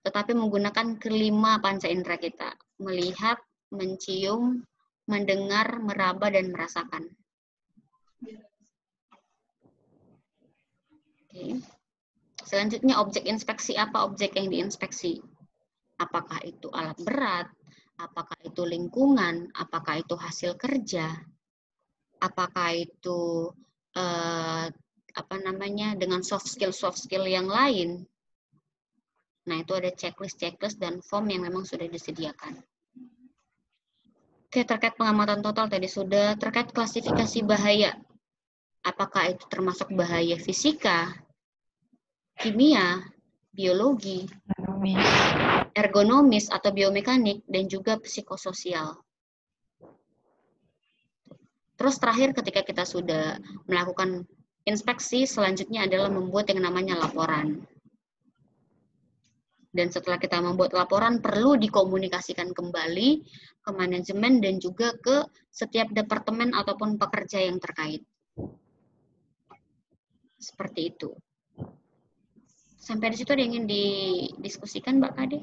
tetapi menggunakan kelima panca indera kita. Melihat, mencium, mendengar, meraba, dan merasakan. Oke. Selanjutnya, objek inspeksi. Apa objek yang diinspeksi? Apakah itu alat berat? Apakah itu lingkungan? Apakah itu hasil kerja? Apakah itu dengan soft skill yang lain? Nah, itu ada checklist dan form yang memang sudah disediakan. Oke, terkait pengamatan total tadi sudah. Terkait klasifikasi bahaya, apakah itu termasuk bahaya fisika, kimia, biologi, ergonomis atau biomekanik, dan juga psikososial. Terus terakhir ketika kita sudah melakukan inspeksi, selanjutnya adalah membuat yang namanya laporan. Dan setelah kita membuat laporan, perlu dikomunikasikan kembali ke manajemen dan juga ke setiap departemen ataupun pekerja yang terkait. Seperti itu. Sampai di situ ada yang ingin didiskusikan, Mbak Kade?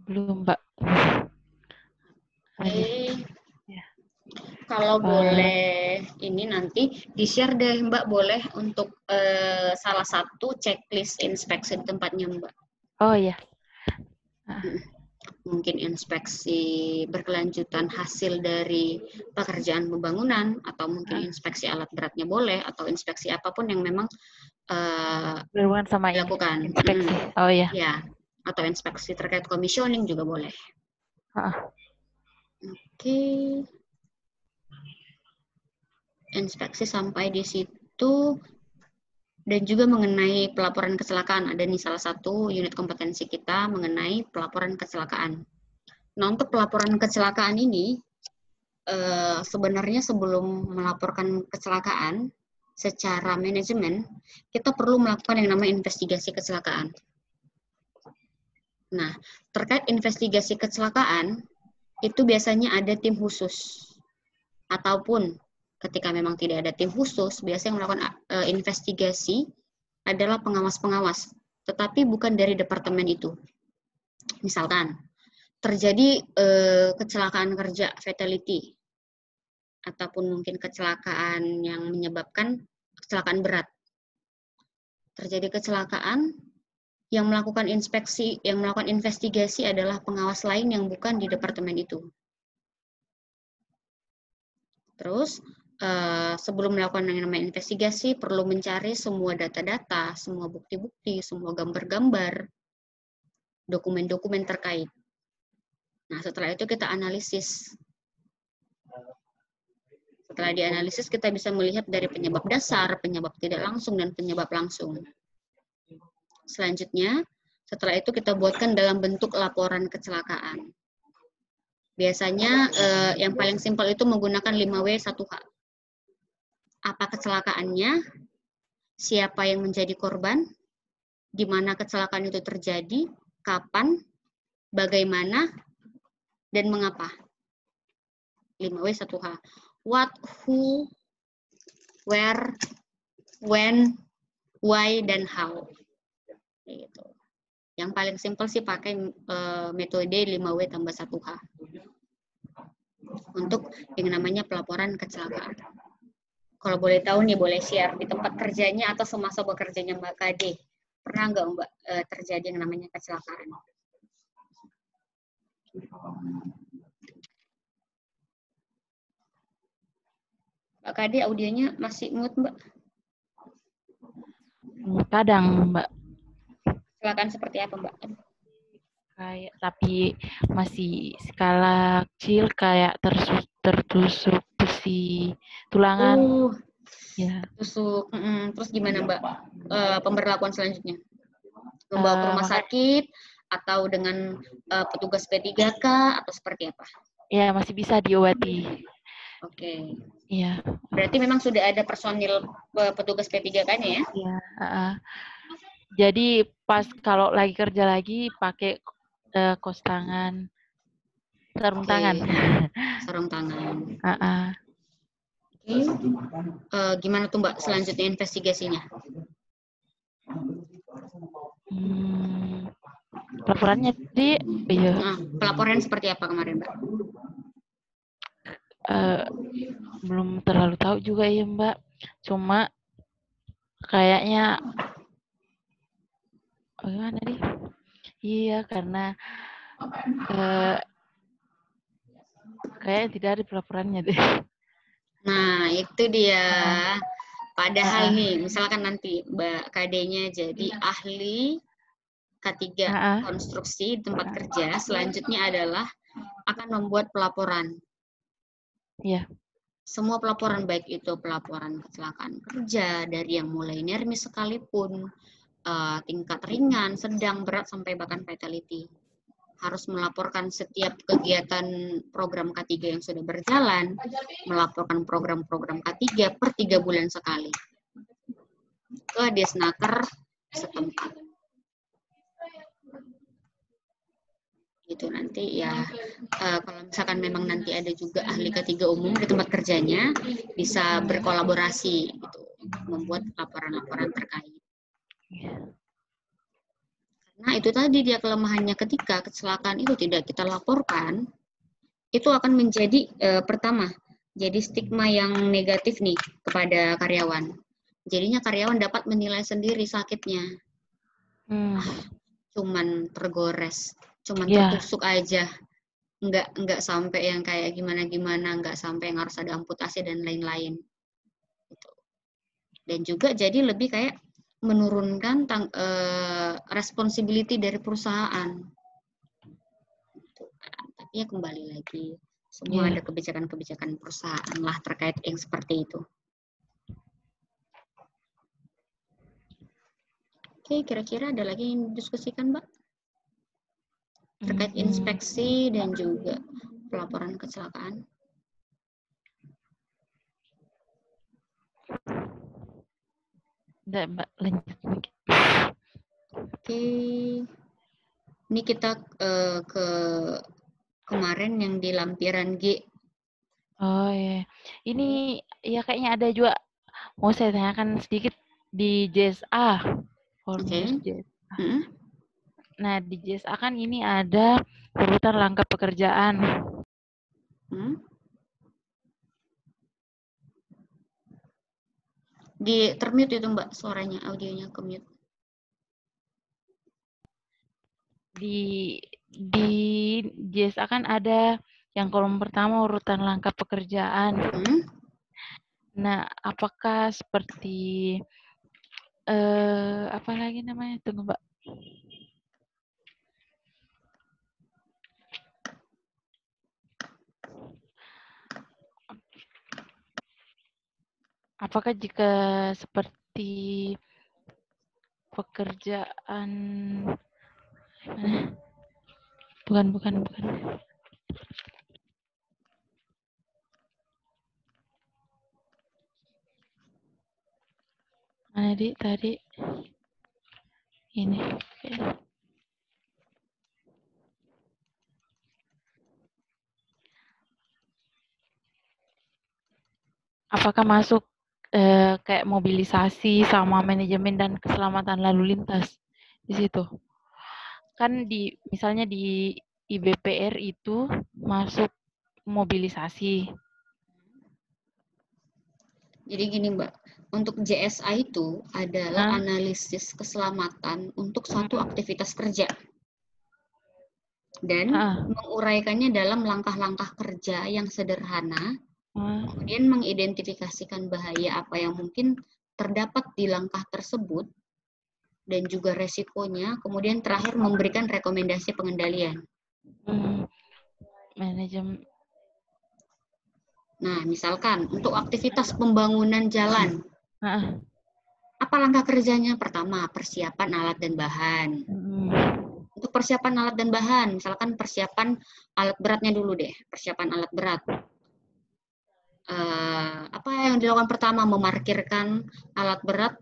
Belum, Mbak. Oke. Ya. Kalau boleh ini nanti di-share deh Mbak, boleh untuk salah satu checklist inspeksi di tempatnya Mbak. Oh iya. Mungkin inspeksi berkelanjutan hasil dari pekerjaan pembangunan, atau mungkin inspeksi alat beratnya boleh, atau inspeksi apapun yang memang berhubungan sama dilakukan. inspeksi. Oh iya. Ya, atau inspeksi terkait commissioning juga boleh. Oke. Inspeksi sampai di situ. Dan juga mengenai pelaporan kecelakaan, ada nih salah satu unit kompetensi kita mengenai pelaporan kecelakaan. Nah, untuk pelaporan kecelakaan ini, sebenarnya sebelum melaporkan kecelakaan, secara manajemen, kita perlu melakukan yang namanya investigasi kecelakaan. Nah, terkait investigasi kecelakaan, itu biasanya ada tim khusus. Ataupun ketika memang tidak ada tim khusus, biasanya melakukan investigasi adalah pengawas-pengawas, tetapi bukan dari departemen itu. Misalkan, terjadi kecelakaan kerja, fatality, ataupun mungkin kecelakaan yang menyebabkan kecelakaan berat. Terjadi kecelakaan, yang melakukan inspeksi, yang melakukan investigasi adalah pengawas lain yang bukan di departemen itu. Terus, sebelum melakukan yang namanya investigasi, perlu mencari semua data-data, semua bukti-bukti, semua gambar-gambar, dokumen-dokumen terkait. Nah, setelah itu kita analisis. Setelah dianalisis, kita bisa melihat dari penyebab dasar, penyebab tidak langsung, dan penyebab langsung. Selanjutnya, setelah itu kita buatkan dalam bentuk laporan kecelakaan. Biasanya yang paling simpel itu menggunakan 5W 1H. Apa kecelakaannya, siapa yang menjadi korban, di mana kecelakaan itu terjadi, kapan, bagaimana, dan mengapa. 5W 1H. What, who, where, when, why, dan how. Gitu. Yang paling simpel sih pakai metode 5W tambah 1H. Untuk yang namanya pelaporan kecelakaan. Kalau boleh tahu nih, boleh share di tempat kerjanya atau semasa bekerjanya Mbak Kade. Pernah nggak Mbak terjadi yang namanya kecelakaan? Mbak Kade, audionya masih mute Mbak? Kadang Mbak. Kecelakaan seperti apa Mbak? Kayak, tapi masih skala kecil, kayak tertusuk besi tulangan. Ya. Tusuk. Terus gimana Mbak pemberlakuan selanjutnya? Membawa ke rumah sakit atau dengan petugas P3K atau seperti apa? Ya, masih bisa diobati. Oke. Iya. Berarti memang sudah ada personil petugas P3K-nya ya? Iya. Jadi pas kalau lagi kerja lagi pakai kos tangan, sarung tangan. Sarung tangan. Oke. Gimana tuh Mbak selanjutnya investigasinya? Pelaporannya di iya. Pelaporan seperti apa kemarin Mbak? Belum terlalu tahu juga ya Mbak. Cuma kayaknya gimana nih? Iya, karena kayaknya tidak ada pelaporannya deh. Nah, itu dia. Padahal nih, misalkan nanti Mbak Kade-nya jadi ahli K3 konstruksi di tempat kerja, selanjutnya adalah akan membuat pelaporan. Iya. Semua pelaporan, baik itu pelaporan kecelakaan kerja, dari yang mulai nermis sekalipun, tingkat ringan, sedang, berat, sampai bahkan fatality. Harus melaporkan setiap kegiatan program K3 yang sudah berjalan, melaporkan program-program K3 per 3 bulan sekali ke Disnaker setempat. Itu nanti ya kalau misalkan memang nanti ada juga ahli ketiga umum di tempat kerjanya, bisa berkolaborasi gitu untuk membuat laporan-laporan terkait. Nah, itu tadi dia kelemahannya, ketika kecelakaan itu tidak kita laporkan, itu akan menjadi pertama, jadi stigma yang negatif nih kepada karyawan. Jadinya karyawan dapat menilai sendiri sakitnya. Cuman tergores, cuman tertusuk aja. Enggak sampai yang kayak gimana-gimana, enggak sampai yang harus ada amputasi dan lain-lain. Gitu. Dan juga jadi lebih kayak menurunkan responsibility dari perusahaan. Gitu. Tapi ya kembali lagi, semua ada kebijakan-kebijakan perusahaan lah terkait yang seperti itu. Oke, kira-kira ada lagi yang didiskusikan, Mbak? Terkait inspeksi dan juga pelaporan kecelakaan. Udah, Mbak, lanjut. Oke. Ini kita ke kemarin yang di lampiran G. Oh ya, ini ya kayaknya ada juga, mau saya tanyakan sedikit di JSA, formulir JSA. Nah, di JSA kan ini ada urutan langkah pekerjaan. Di termute itu, Mbak, suaranya, audionya ke mute. Di JSA kan ada yang kolom pertama urutan langkah pekerjaan. Nah, apakah seperti apa lagi namanya? Tunggu, Mbak. Apakah jika seperti pekerjaan bukan. Mana tadi ini. Apakah masuk kayak mobilisasi sama manajemen dan keselamatan lalu lintas di situ? Kan misalnya di IBPR itu masuk mobilisasi. Jadi gini, Mbak, untuk JSA itu adalah analisis keselamatan untuk suatu aktivitas kerja. Dan menguraikannya dalam langkah-langkah kerja yang sederhana, kemudian mengidentifikasikan bahaya apa yang mungkin terdapat di langkah tersebut, dan juga resikonya, kemudian terakhir memberikan rekomendasi pengendalian. Manajemen. Nah, misalkan untuk aktivitas pembangunan jalan, apa langkah kerjanya? Pertama, persiapan alat dan bahan. Untuk persiapan alat dan bahan, misalkan persiapan alat beratnya dulu deh, persiapan alat berat. Apa yang dilakukan pertama? Memarkirkan alat berat.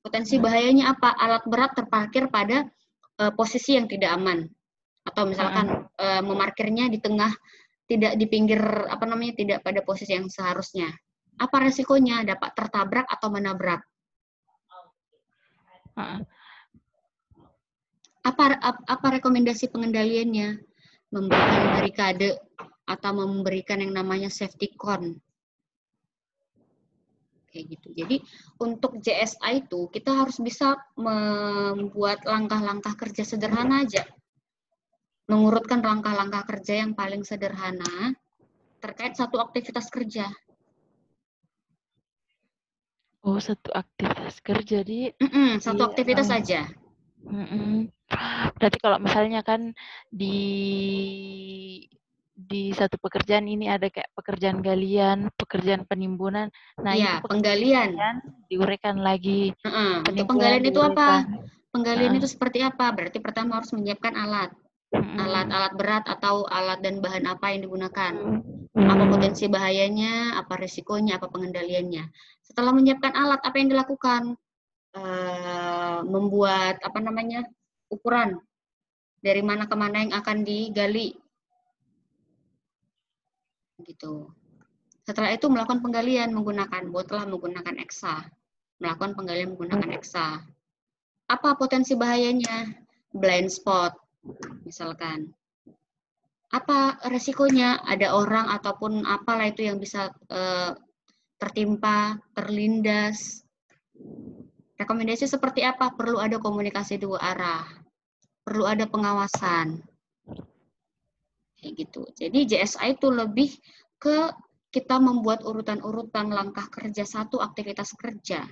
Potensi bahayanya apa? Alat berat terparkir pada posisi yang tidak aman, atau misalkan memarkirnya di tengah, tidak di pinggir, tidak pada posisi yang seharusnya. Apa resikonya? Dapat tertabrak atau menabrak. Apa rekomendasi pengendaliannya? Memberikan barikade atau memberikan yang namanya safety cone. Kayak gitu. Jadi untuk JSA itu kita harus bisa membuat langkah-langkah kerja sederhana aja. Mengurutkan langkah-langkah kerja yang paling sederhana terkait satu aktivitas kerja. Oh, satu aktivitas kerja satu aktivitas saja. Berarti kalau misalnya kan di satu pekerjaan ini ada kayak pekerjaan galian, pekerjaan penimbunan. Nah, ya, itu penggalian diuraikan lagi. Untuk penggalian itu apa? Penggalian itu seperti apa? Berarti pertama harus menyiapkan alat. Alat-alat berat atau alat dan bahan apa yang digunakan. Apa potensi bahayanya, apa risikonya, apa pengendaliannya. Setelah menyiapkan alat, apa yang dilakukan? Membuat ukuran. dari mana ke mana yang akan digali. Gitu. Setelah itu melakukan penggalian menggunakan EXA. Melakukan penggalian menggunakan EXA. Apa potensi bahayanya? Blind spot, misalkan. Apa resikonya? Ada orang ataupun apalah itu yang bisa tertimpa, terlindas. Rekomendasi seperti apa? Perlu ada komunikasi dua arah. Perlu ada pengawasan. Kayak gitu. Jadi JSA itu lebih ke kita membuat urutan-urutan langkah kerja satu aktivitas kerja.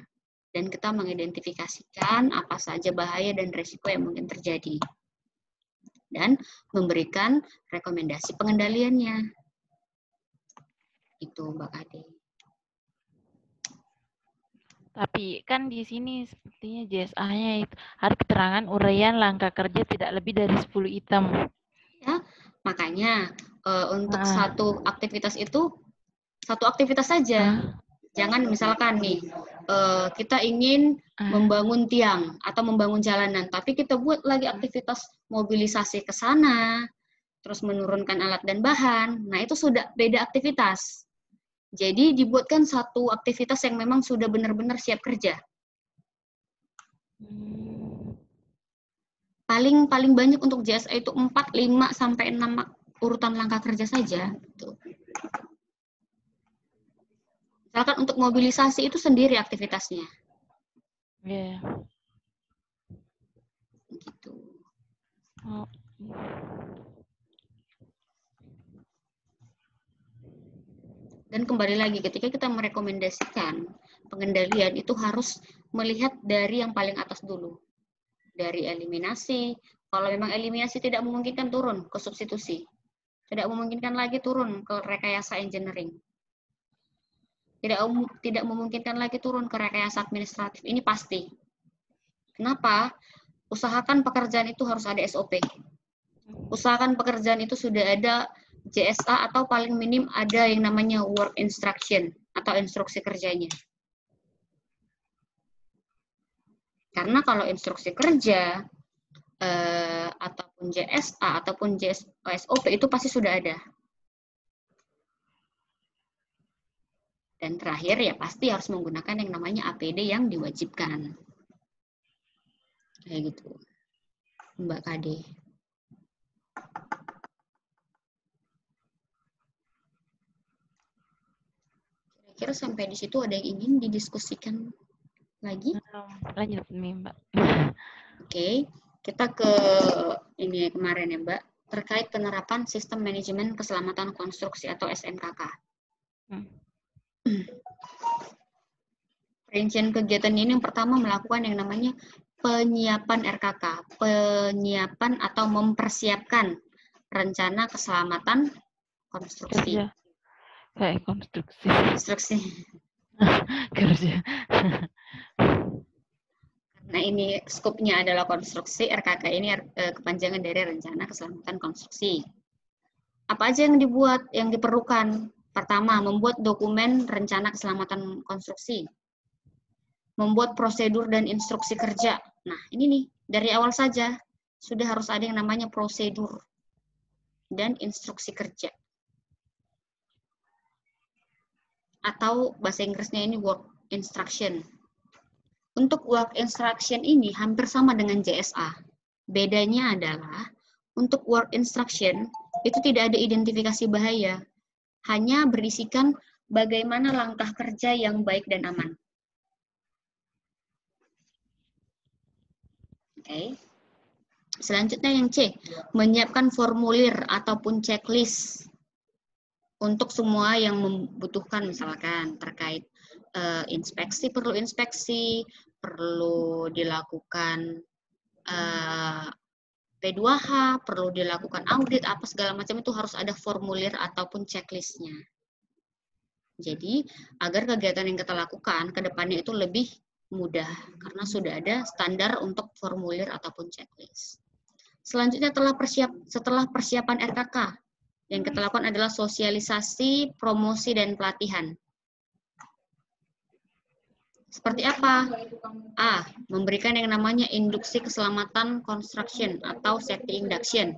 Dan kita mengidentifikasikan apa saja bahaya dan risiko yang mungkin terjadi. Dan memberikan rekomendasi pengendaliannya. Itu Mbak Ade. Tapi kan di sini sepertinya JSA-nya itu ada keterangan uraian langkah kerja tidak lebih dari 10 item. Ya, makanya untuk satu aktivitas itu satu aktivitas saja. Jangan misalkan nih kita ingin membangun tiang atau membangun jalanan, tapi kita buat lagi aktivitas mobilisasi ke sana, terus menurunkan alat dan bahan. Nah, itu sudah beda aktivitas. Jadi dibuatkan satu aktivitas yang memang sudah benar-benar siap kerja. Paling banyak untuk JSA itu 4, 5, sampai 6 urutan langkah kerja saja. Gitu. Misalkan untuk mobilisasi itu sendiri aktivitasnya. Iya. Gitu. Oh. Dan kembali lagi, ketika kita merekomendasikan pengendalian itu harus melihat dari yang paling atas dulu. Dari eliminasi, kalau memang eliminasi tidak memungkinkan turun ke substitusi. Tidak memungkinkan lagi turun ke rekayasa engineering. Tidak memungkinkan lagi turun ke rekayasa administratif. Ini pasti. Kenapa? Usahakan pekerjaan itu harus ada SOP. Usahakan pekerjaan itu sudah ada JSA atau paling minim ada yang namanya work instruction atau instruksi kerjanya. Karena kalau instruksi kerja ataupun JSA ataupun SOP itu pasti sudah ada. Dan terakhir ya pasti harus menggunakan yang namanya APD yang diwajibkan. Kayak gitu. Mbak Kade. Kira-kira sampai di situ ada yang ingin didiskusikan lagi? Lanjut nih, Mbak. Oke, kita ke ini kemarin ya, Mbak, terkait penerapan sistem manajemen keselamatan konstruksi atau SMKK. Perincian kegiatan ini yang pertama melakukan yang namanya penyiapan RKK, penyiapan atau mempersiapkan rencana keselamatan konstruksi. Kayak konstruksi. Konstruksi. Kerja. Nah, ini skupnya adalah konstruksi, RKK ini kepanjangan dari rencana keselamatan konstruksi. Apa aja yang dibuat, yang diperlukan? Pertama, membuat dokumen rencana keselamatan konstruksi. Membuat prosedur dan instruksi kerja. Nah, ini nih, dari awal saja sudah harus ada yang namanya prosedur dan instruksi kerja. Atau bahasa Inggrisnya ini work instruction. Untuk work instruction ini hampir sama dengan JSA. Bedanya adalah untuk work instruction itu tidak ada identifikasi bahaya. Hanya berisikan bagaimana langkah kerja yang baik dan aman. Oke. Selanjutnya yang C, menyiapkan formulir ataupun checklist untuk semua yang membutuhkan, misalkan terkait inspeksi, perlu dilakukan P2H, perlu dilakukan audit, apa segala macam itu harus ada formulir ataupun checklistnya. Jadi, agar kegiatan yang kita lakukan ke depannya itu lebih mudah, karena sudah ada standar untuk formulir ataupun checklist. Selanjutnya setelah persiapan RKK, yang kita lakukan adalah sosialisasi, promosi, dan pelatihan. Seperti apa? A. Memberikan yang namanya induksi keselamatan construction atau safety induction.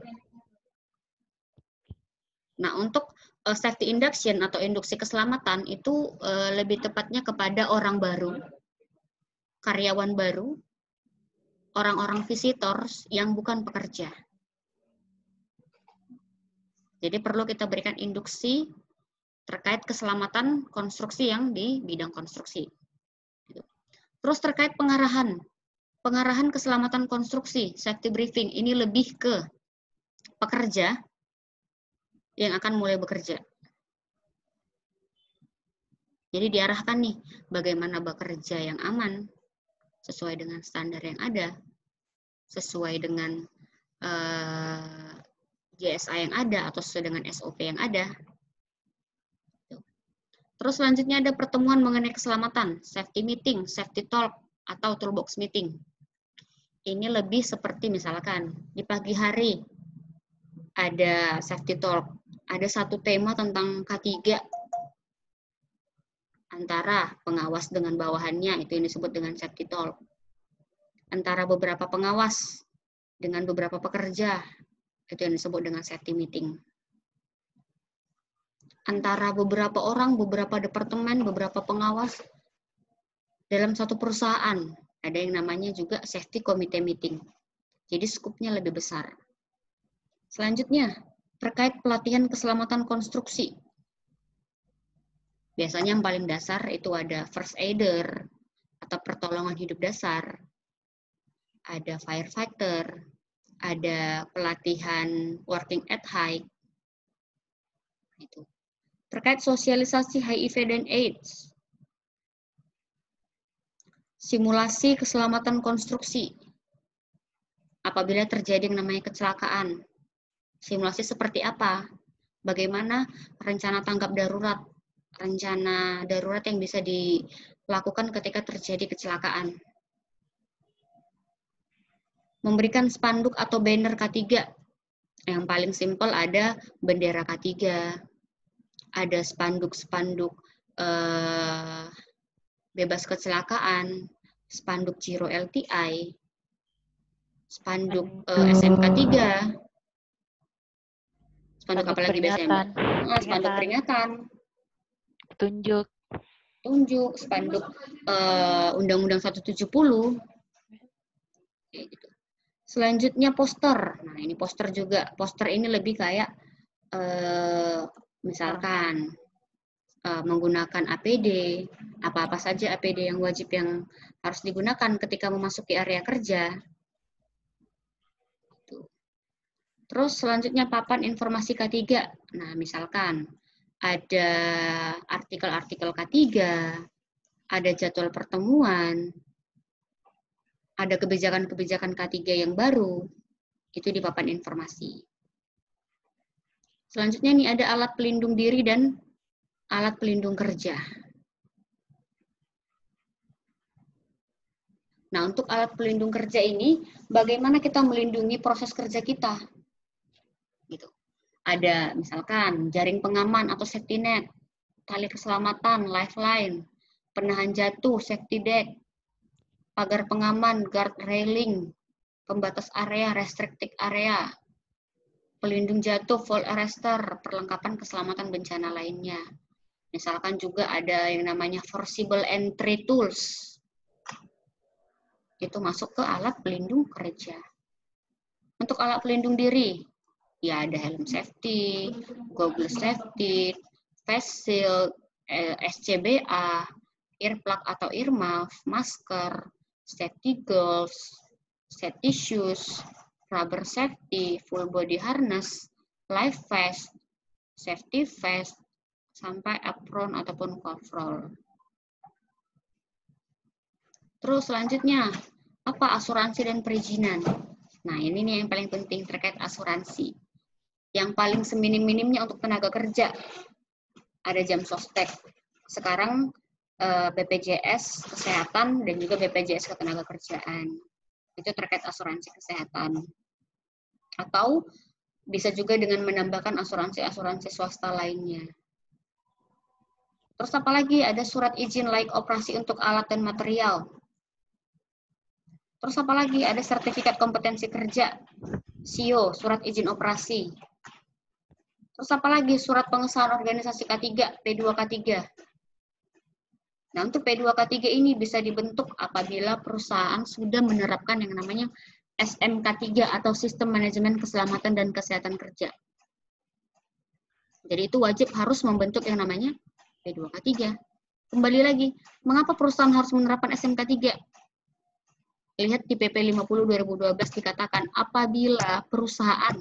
Nah, untuk safety induction atau induksi keselamatan itu lebih tepatnya kepada orang baru, karyawan baru, orang-orang visitors yang bukan pekerja. Jadi perlu kita berikan induksi terkait keselamatan konstruksi yang di bidang konstruksi. Terus terkait pengarahan keselamatan konstruksi, safety briefing, ini lebih ke pekerja yang akan mulai bekerja. Jadi diarahkan nih, bagaimana bekerja yang aman, sesuai dengan standar yang ada, sesuai dengan JSA yang ada, atau sesuai dengan SOP yang ada. Terus selanjutnya ada pertemuan mengenai keselamatan, safety meeting, safety talk, atau toolbox meeting. Ini lebih seperti misalkan di pagi hari ada safety talk, ada satu tema tentang K3 antara pengawas dengan bawahannya, itu yang disebut dengan safety talk. Antara beberapa pengawas dengan beberapa pekerja, itu yang disebut dengan safety meeting. Antara beberapa orang, beberapa departemen, beberapa pengawas dalam satu perusahaan, ada yang namanya juga safety committee meeting. Jadi skupnya lebih besar. Selanjutnya, terkait pelatihan keselamatan konstruksi. Biasanya yang paling dasar itu ada first aider atau pertolongan hidup dasar, ada firefighter, ada pelatihan working at height. Itu. Terkait sosialisasi HIV dan AIDS, simulasi keselamatan konstruksi. Apabila terjadi yang namanya kecelakaan, simulasi seperti apa? Bagaimana rencana tanggap darurat, rencana darurat yang bisa dilakukan ketika terjadi kecelakaan. Memberikan spanduk atau banner K3. Yang paling simpel ada bendera K3, ada spanduk-spanduk bebas kecelakaan, spanduk Giro LTI, spanduk SMK 3, spanduk apa lagi biasanya? Spanduk peringatan, tunjuk, spanduk Undang-Undang 170. Gitu. Selanjutnya poster. Nah, ini poster juga. Poster ini lebih kayak misalkan menggunakan APD, apa-apa saja APD yang wajib yang harus digunakan ketika memasuki area kerja. Terus selanjutnya papan informasi K3. Nah, misalkan ada artikel-artikel K3, ada jadwal pertemuan, ada kebijakan-kebijakan K3 yang baru, itu di papan informasi. Selanjutnya nih ada alat pelindung diri dan alat pelindung kerja. Nah, untuk alat pelindung kerja ini, bagaimana kita melindungi proses kerja kita? Gitu. Ada misalkan jaring pengaman atau safety net, tali keselamatan, lifeline, penahan jatuh, safety deck, pagar pengaman, guard railing, pembatas area, restricted area, pelindung jatuh, fall arrestor, perlengkapan keselamatan bencana lainnya. Misalkan juga ada yang namanya forcible entry tools. Itu masuk ke alat pelindung kerja. Untuk alat pelindung diri, ya ada helm safety, goggle safety, face shield, SCBA, earplug atau earmuff, masker, safety gloves, safety shoes, rubber safety, full body harness, life vest, safety vest, sampai apron ataupun coverall. Terus selanjutnya, apa asuransi dan perizinan? Nah, ini nih yang paling penting terkait asuransi. Yang paling seminim-minimnya untuk tenaga kerja, ada jam sospek. Sekarang BPJS Kesehatan dan juga BPJS Ketenagakerjaan. Itu terkait asuransi kesehatan. Atau bisa juga dengan menambahkan asuransi-asuransi swasta lainnya. Terus apa lagi? Ada surat izin layak operasi untuk alat dan material. Terus apa lagi? Ada sertifikat kompetensi kerja, SIO, surat izin operasi. Terus apa lagi? Surat pengesahan organisasi K3, P2K3. Nah, untuk P2K3 ini bisa dibentuk apabila perusahaan sudah menerapkan yang namanya SMK3 atau Sistem Manajemen Keselamatan dan Kesehatan Kerja. Jadi itu wajib harus membentuk yang namanya P2K3. Kembali lagi, mengapa perusahaan harus menerapkan SMK3? Lihat di PP 50 2012 dikatakan apabila perusahaan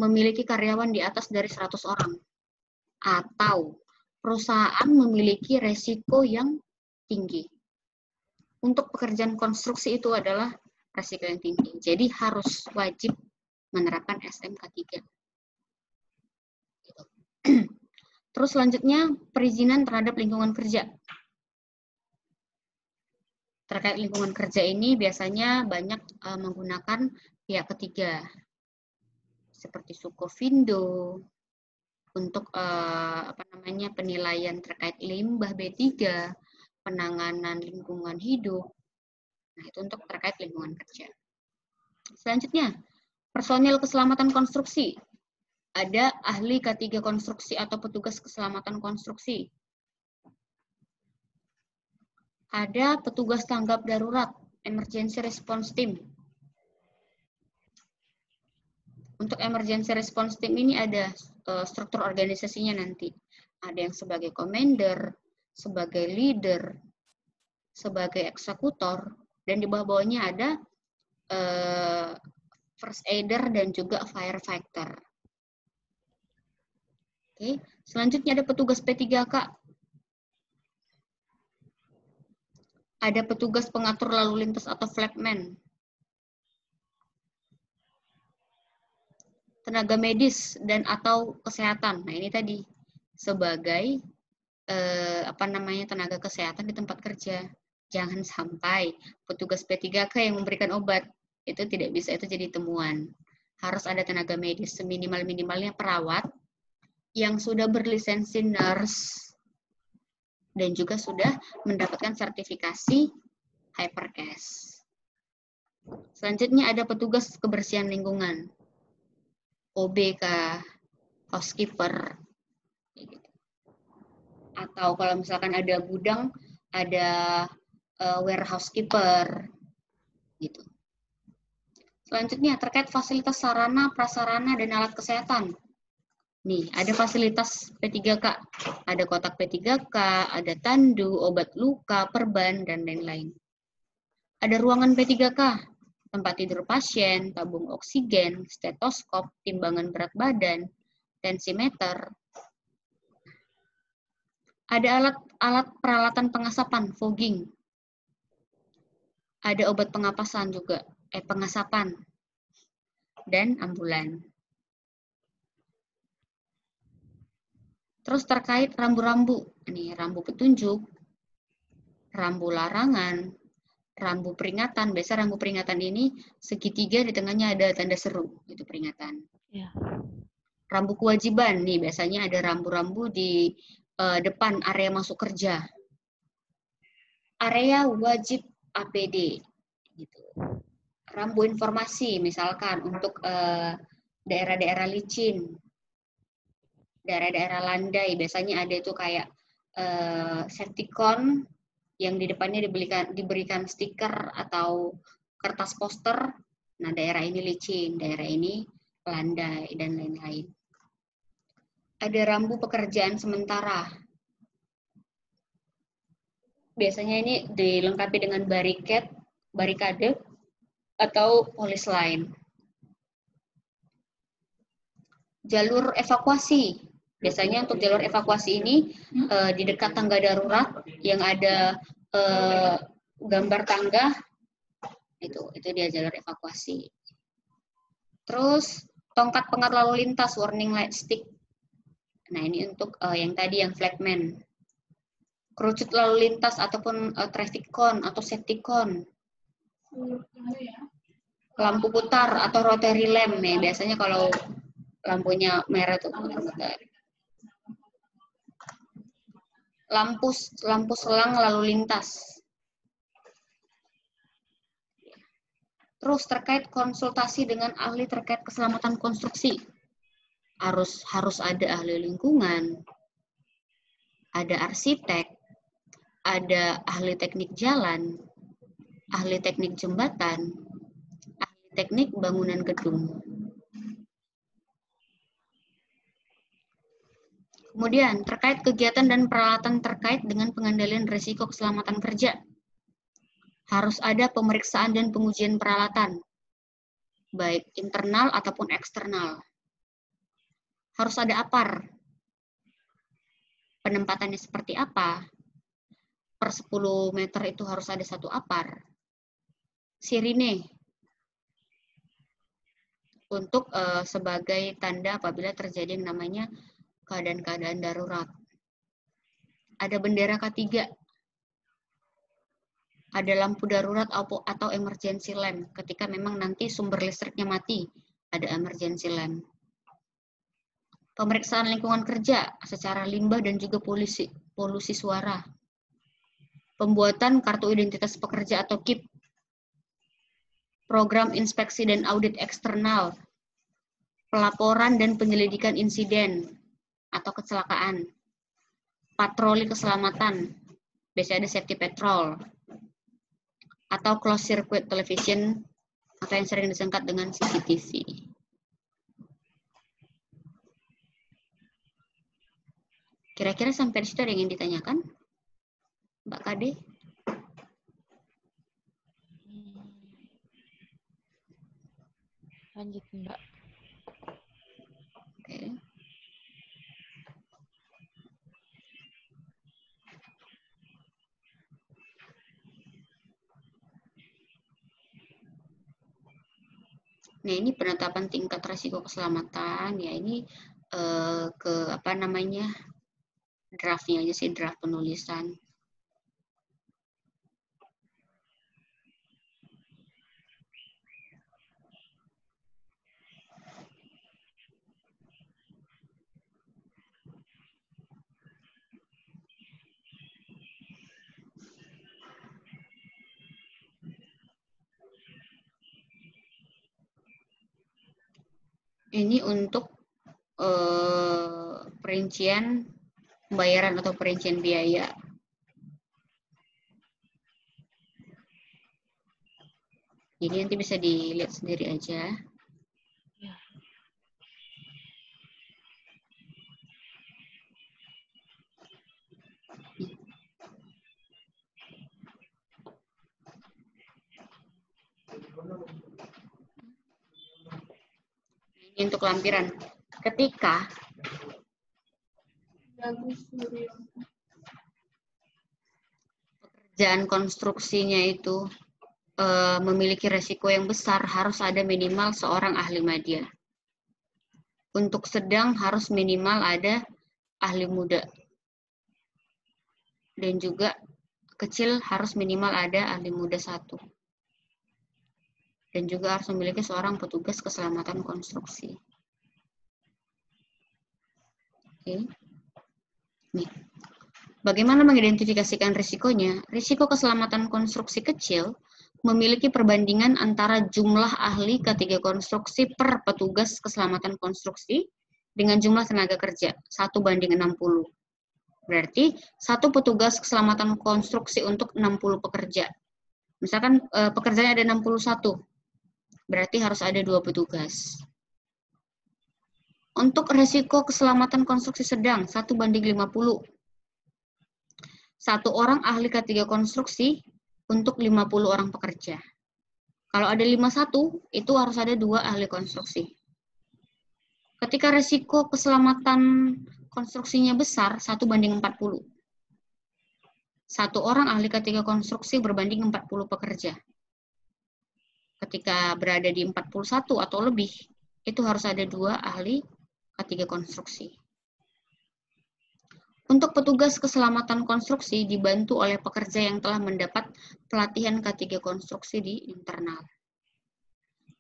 memiliki karyawan di atas dari 100 orang atau perusahaan memiliki resiko yang tinggi. Untuk pekerjaan konstruksi itu adalah resiko yang tinggi. Jadi harus wajib menerapkan SMK3. Terus selanjutnya perizinan terhadap lingkungan kerja. Terkait lingkungan kerja ini biasanya banyak menggunakan pihak ketiga seperti Sukovindo untuk penilaian terkait limbah B3, penanganan lingkungan hidup. Nah, itu untuk terkait lingkungan kerja. Selanjutnya, personil keselamatan konstruksi. Ada ahli K3 konstruksi atau petugas keselamatan konstruksi. Ada petugas tanggap darurat, emergency response team. Untuk emergency response team ini ada struktur organisasinya nanti. Ada yang sebagai commander, sebagai leader, sebagai eksekutor, dan di bawah-bawahnya ada first aider dan juga firefighter. Oke, selanjutnya ada petugas P3K. Ada petugas pengatur lalu lintas atau flagman. Tenaga medis dan atau kesehatan. Nah, ini tadi sebagai tenaga kesehatan di tempat kerja. Jangan sampai petugas P3K yang memberikan obat. Itu tidak bisa, itu jadi temuan. Harus ada tenaga medis, seminimal-minimalnya perawat yang sudah berlisensi nurse dan juga sudah mendapatkan sertifikasi Hypercare. Selanjutnya ada petugas kebersihan lingkungan, OBK, housekeeper, atau kalau misalkan ada gudang, ada warehouse keeper, gitu. Selanjutnya terkait fasilitas sarana, prasarana, dan alat kesehatan. Nih, ada fasilitas P3K, ada kotak P3K, ada tandu, obat luka, perban, dan lain-lain. Ada ruangan P3K, tempat tidur pasien, tabung oksigen, stetoskop, timbangan berat badan, tensimeter. Ada alat peralatan pengasapan, fogging. Ada obat pengapasan juga, pengasapan, dan ambulan. Terus terkait rambu-rambu, ini rambu petunjuk, rambu larangan, rambu peringatan. Biasa rambu peringatan ini segitiga, di tengahnya ada tanda seru, itu peringatan. Ya. Rambu kewajiban, nih biasanya ada rambu-rambu di depan area masuk kerja. Area wajib APD, gitu. Rambu informasi, misalkan untuk daerah-daerah licin, daerah-daerah landai, biasanya ada itu kayak safety cone yang di depannya diberikan stiker atau kertas poster. Nah, daerah ini licin, daerah ini landai, dan lain-lain. Ada rambu pekerjaan sementara. Biasanya ini dilengkapi dengan barikade, atau polis line. Jalur evakuasi. Biasanya untuk jalur evakuasi ini di dekat tangga darurat yang ada gambar tangga, itu dia jalur evakuasi. Terus tongkat pengatur lalu lintas, warning light stick. Nah, ini untuk yang tadi yang flagman. Kerucut lalu lintas ataupun traffic cone atau safety cone. Lampu putar atau rotary lamp, ya biasanya kalau lampunya merah tuh putar-putar. lampu selang lalu lintas. Terus terkait konsultasi dengan ahli terkait keselamatan konstruksi. Harus ada ahli lingkungan, ada arsitek, ada ahli teknik jalan, ahli teknik jembatan, ahli teknik bangunan gedung. Kemudian, terkait kegiatan dan peralatan terkait dengan pengendalian risiko keselamatan kerja. Harus ada pemeriksaan dan pengujian peralatan, baik internal ataupun eksternal. Harus ada APAR. Penempatannya seperti apa? Per 10 meter itu harus ada satu APAR. Sirine. Untuk sebagai tanda apabila terjadi yang namanya keadaan-keadaan darurat. Ada bendera K3. Ada lampu darurat atau emergency lamp. Ketika memang nanti sumber listriknya mati, ada emergency lamp. Pemeriksaan lingkungan kerja secara limbah dan juga polusi suara. Pembuatan kartu identitas pekerja atau KIP. Program inspeksi dan audit eksternal. Pelaporan dan penyelidikan insiden atau kecelakaan. Patroli keselamatan. Biasanya ada safety patrol. Atau closed circuit television atau yang sering disingkat dengan CCTV. Kira-kira sampai di situ ada yang ingin ditanyakan, Mbak Kade? Lanjut, Mbak. Oke. Nah, ini penetapan tingkat risiko keselamatan ya, ini draftnya aja sih, draft penulisan. Ini untuk perincian pembayaran atau perincian biaya. Jadi nanti bisa dilihat sendiri aja. Ini untuk lampiran. Ketika pekerjaan konstruksinya itu memiliki resiko yang besar, harus ada minimal seorang ahli media. Untuk sedang harus minimal ada ahli muda. Dan juga kecil harus minimal ada ahli muda 1. Dan juga harus memiliki seorang petugas keselamatan konstruksi. Oke. Nih. Bagaimana mengidentifikasikan risikonya? Risiko keselamatan konstruksi kecil memiliki perbandingan antara jumlah ahli K3 konstruksi per petugas keselamatan konstruksi dengan jumlah tenaga kerja, 1:60. Berarti satu petugas keselamatan konstruksi untuk 60 pekerja. Misalkan pekerjanya ada 61, berarti harus ada 2 petugas. Untuk risiko keselamatan konstruksi sedang, 1:50. 1 orang ahli K3 konstruksi untuk 50 orang pekerja. Kalau ada 51, itu harus ada 2 ahli konstruksi. Ketika risiko keselamatan konstruksinya besar, 1:40. 1 orang ahli K3 konstruksi berbanding 40 pekerja. Ketika berada di 41 atau lebih, itu harus ada 2 ahli K3 konstruksi. Untuk petugas keselamatan konstruksi dibantu oleh pekerja yang telah mendapat pelatihan K3 konstruksi di internal.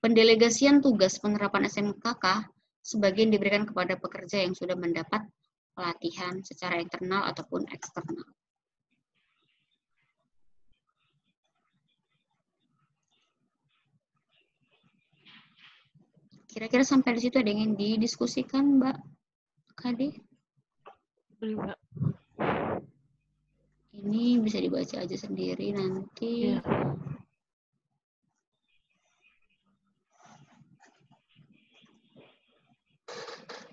Pendelegasian tugas penerapan SMKK sebagian diberikan kepada pekerja yang sudah mendapat pelatihan secara internal ataupun eksternal. Kira-kira sampai di situ ada yang ingin didiskusikan, Mbak Kade? Boleh, Mbak. Ini bisa dibaca aja sendiri nanti. Ya.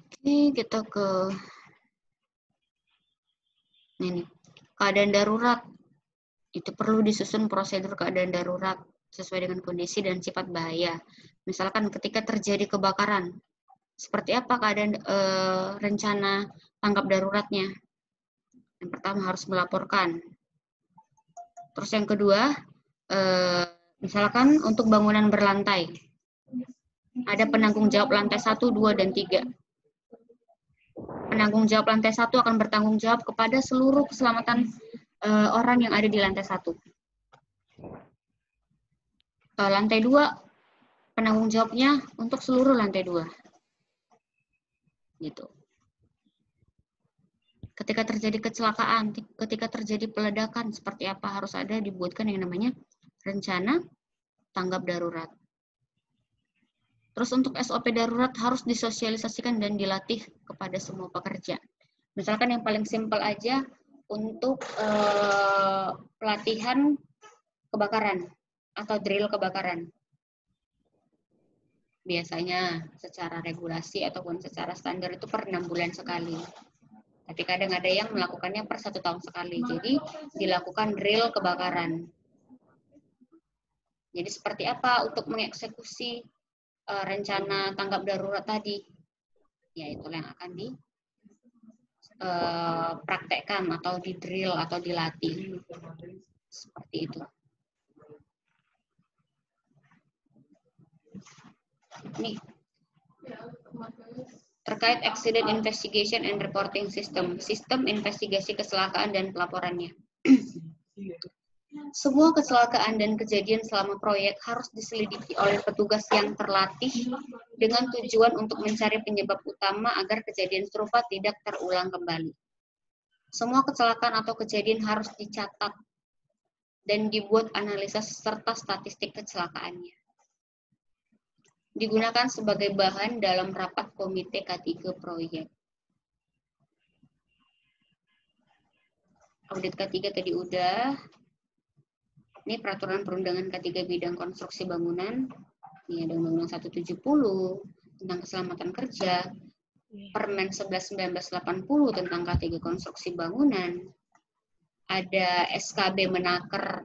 Oke, kita ke ini. Keadaan darurat. Itu perlu disusun prosedur keadaan darurat sesuai dengan kondisi dan sifat bahaya. Misalkan ketika terjadi kebakaran, seperti apa keadaan rencana tanggap daruratnya? Yang pertama harus melaporkan. Terus yang kedua, misalkan untuk bangunan berlantai, ada penanggung jawab lantai 1, 2, dan 3. Penanggung jawab lantai 1 akan bertanggung jawab kepada seluruh keselamatan orang yang ada di lantai 1. Lantai 2, penanggung jawabnya untuk seluruh lantai 2. Gitu. Ketika terjadi kecelakaan, ketika terjadi peledakan, seperti apa harus ada dibuatkan yang namanya rencana tanggap darurat. Terus untuk SOP darurat harus disosialisasikan dan dilatih kepada semua pekerja. Misalkan yang paling simpel aja untuk pelatihan kebakaran atau drill kebakaran. Biasanya secara regulasi ataupun secara standar itu per 6 bulan sekali. Tapi kadang ada yang melakukannya per 1 tahun sekali. Jadi dilakukan drill kebakaran. Jadi seperti apa untuk mengeksekusi rencana tanggap darurat tadi? Ya itulah yang akan dipraktekkan atau di drill atau dilatih. Seperti itu. Nih. Terkait accident investigation and reporting system, sistem investigasi kecelakaan dan pelaporannya. Semua kecelakaan dan kejadian selama proyek harus diselidiki oleh petugas yang terlatih dengan tujuan untuk mencari penyebab utama agar kejadian serupa tidak terulang kembali. Semua kecelakaan atau kejadian harus dicatat dan dibuat analisa serta statistik kecelakaannya. Digunakan sebagai bahan dalam rapat komite K3 proyek. Audit K3 tadi udah. Ini peraturan perundangan K3 bidang konstruksi bangunan. Ini ada Undang-Undang 170 tentang keselamatan kerja, Permen 11 1980 tentang K3 konstruksi bangunan. Ada SKB Menaker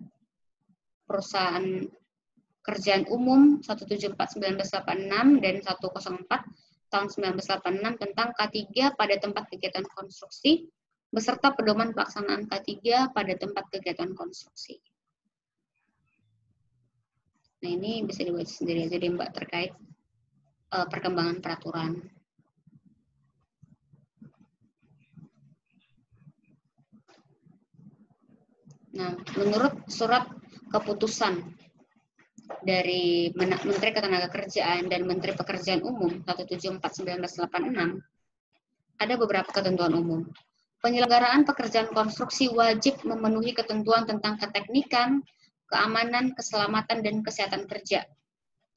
Perusahaan Kerjaan Umum 174/1986 dan 104 tahun 1986 tentang K3 pada tempat kegiatan konstruksi beserta pedoman pelaksanaan K3 pada tempat kegiatan konstruksi. Nah, ini bisa dibaca sendiri aja deh Mbak terkait perkembangan peraturan. Nah, menurut surat keputusan dari Menteri Ketenagakerjaan dan Menteri Pekerjaan Umum 174/1986, ada beberapa ketentuan umum. Penyelenggaraan pekerjaan konstruksi wajib memenuhi ketentuan tentang keteknikan, keamanan, keselamatan, dan kesehatan kerja,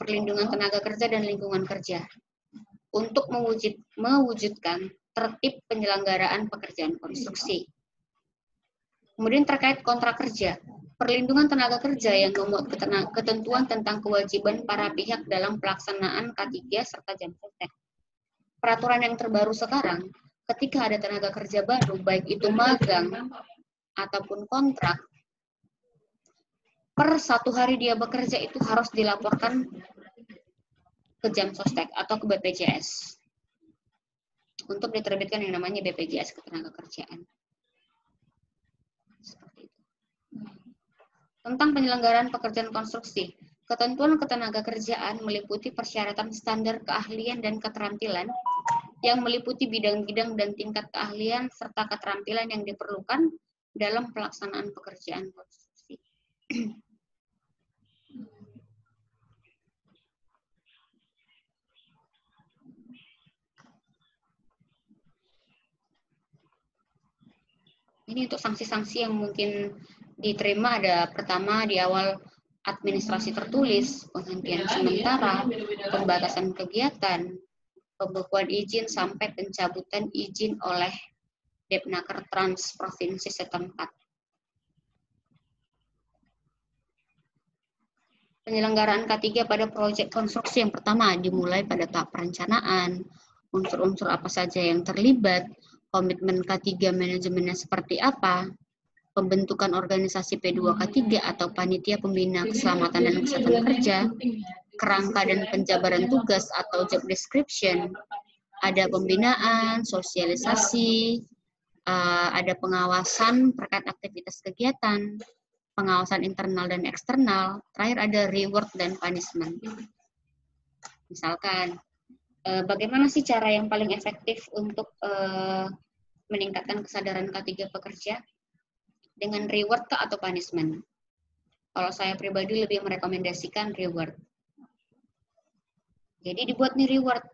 perlindungan tenaga kerja dan lingkungan kerja, untuk mewujudkan tertib penyelenggaraan pekerjaan konstruksi. Kemudian terkait kontrak kerja, perlindungan tenaga kerja yang memuat ketentuan tentang kewajiban para pihak dalam pelaksanaan K3 serta jam kerja. Peraturan yang terbaru sekarang, ketika ada tenaga kerja baru, baik itu magang ataupun kontrak, per 1 hari dia bekerja itu harus dilaporkan ke Jam Sostek atau ke BPJS untuk diterbitkan yang namanya BPJS Ketenagakerjaan. Seperti itu. Tentang penyelenggaraan pekerjaan konstruksi, ketentuan ketenagakerjaan meliputi persyaratan standar keahlian dan keterampilan yang meliputi bidang-bidang dan tingkat keahlian serta keterampilan yang diperlukan dalam pelaksanaan pekerjaan konstruksi. Ini untuk sanksi-sanksi yang mungkin diterima ada pertama di awal administrasi tertulis, penghentian sementara, pembatasan kegiatan, pembekuan izin sampai pencabutan izin oleh Depnaker Trans provinsi setempat. Penyelenggaraan K3 pada proyek konstruksi yang pertama dimulai pada tahap perencanaan, unsur-unsur apa saja yang terlibat, komitmen K3 manajemennya seperti apa, pembentukan organisasi P2K3 atau Panitia Pembina Keselamatan dan Kesehatan Kerja, kerangka dan penjabaran tugas atau job description, ada pembinaan, sosialisasi, ada pengawasan terkait aktivitas kegiatan, pengawasan internal dan eksternal, terakhir ada reward dan punishment. Misalkan, bagaimana sih cara yang paling efektif untuk meningkatkan kesadaran K3 pekerja? Dengan reward atau punishment? Kalau saya pribadi lebih merekomendasikan reward. Jadi dibuat nih reward.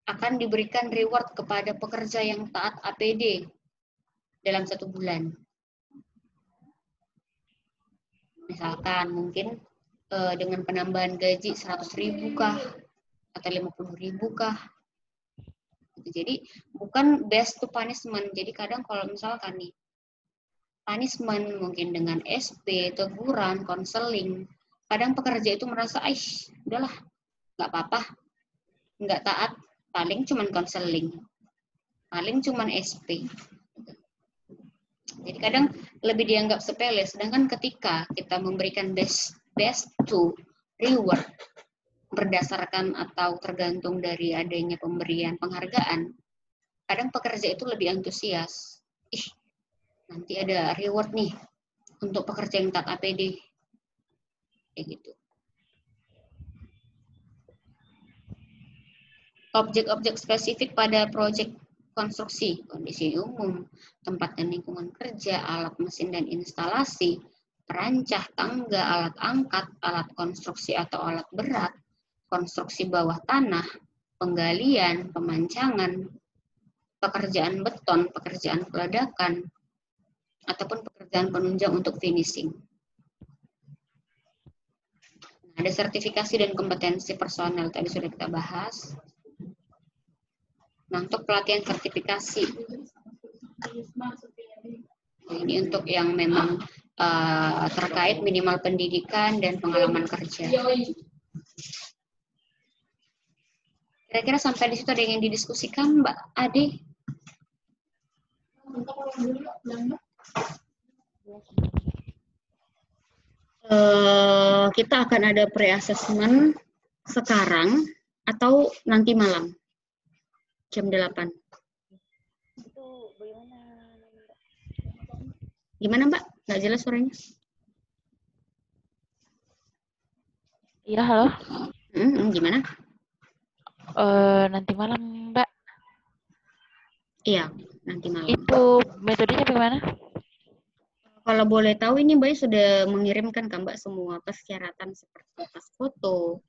Akan diberikan reward kepada pekerja yang taat APD dalam 1 bulan. Misalkan mungkin dengan penambahan gaji 100.000 kah atau 50.000 kah. Jadi bukan best to punishment. Jadi kadang kalau misalkan nih punishment mungkin dengan SP, teguran, konseling, kadang pekerja itu merasa, udahlah, nggak apa-apa, nggak taat, paling cuman konseling, paling cuman SP. Jadi kadang lebih dianggap sepele, sedangkan ketika kita memberikan best to reward berdasarkan atau tergantung dari adanya pemberian penghargaan, kadang pekerja itu lebih antusias. Nanti ada reward nih untuk pekerja yang taat APD. Kayak gitu. Objek-objek spesifik pada proyek konstruksi, kondisi umum, tempat dan lingkungan kerja, alat mesin dan instalasi, perancah, tangga, alat angkat, alat konstruksi atau alat berat, konstruksi bawah tanah, penggalian, pemancangan, pekerjaan beton, pekerjaan peledakan, ataupun pekerjaan penunjang untuk finishing. Nah, ada sertifikasi dan kompetensi personel, tadi sudah kita bahas. Nah, untuk pelatihan sertifikasi, ini untuk yang memang terkait minimal pendidikan dan pengalaman kerja. Kira-kira sampai di situ ada yang didiskusikan, Mbak Ade? Kita akan ada pre-assessment sekarang atau nanti malam? Jam 8. Itu bagaimana? Gimana, Mbak? Nggak jelas suaranya. Iya, halo. Gimana? Nanti malam, Mbak. Iya, nanti malam. Itu metodenya bagaimana? Kalau boleh tahu, ini Mbak sudah mengirimkan ke Mbak semua persyaratan seperti tas foto,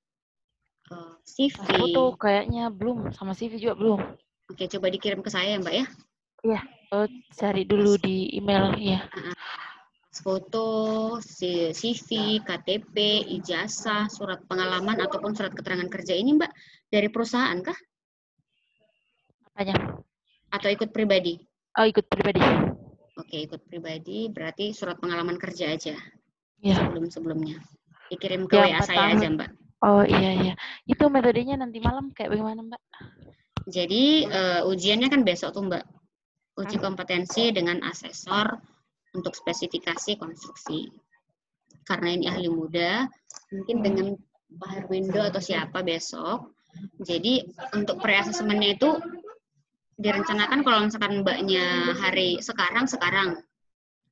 CV. Tas foto kayaknya belum, sama CV juga belum. Oke, coba dikirim ke saya, Mbak ya. Iya, cari dulu di email ya. Foto, CV, KTP, ijazah, surat pengalaman ataupun surat keterangan kerja ini Mbak dari perusahaan kah? Apanya? Atau ikut pribadi? Oh, ikut pribadi. Oke, ikut pribadi berarti surat pengalaman kerja aja. Iya. Sebelum-sebelumnya. Dikirim ke WA saya aja, Mbak. Oh iya. Itu metodenya nanti malam kayak bagaimana, Mbak? Jadi ujiannya kan besok tuh, Mbak. Uji kompetensi dengan asesor untuk spesifikasi konstruksi. Karena ini ahli muda, mungkin dengan Pak Herwindo atau siapa besok. Jadi untuk pre-assessment-nya itu direncanakan kalau misalkan Mbaknya hari sekarang.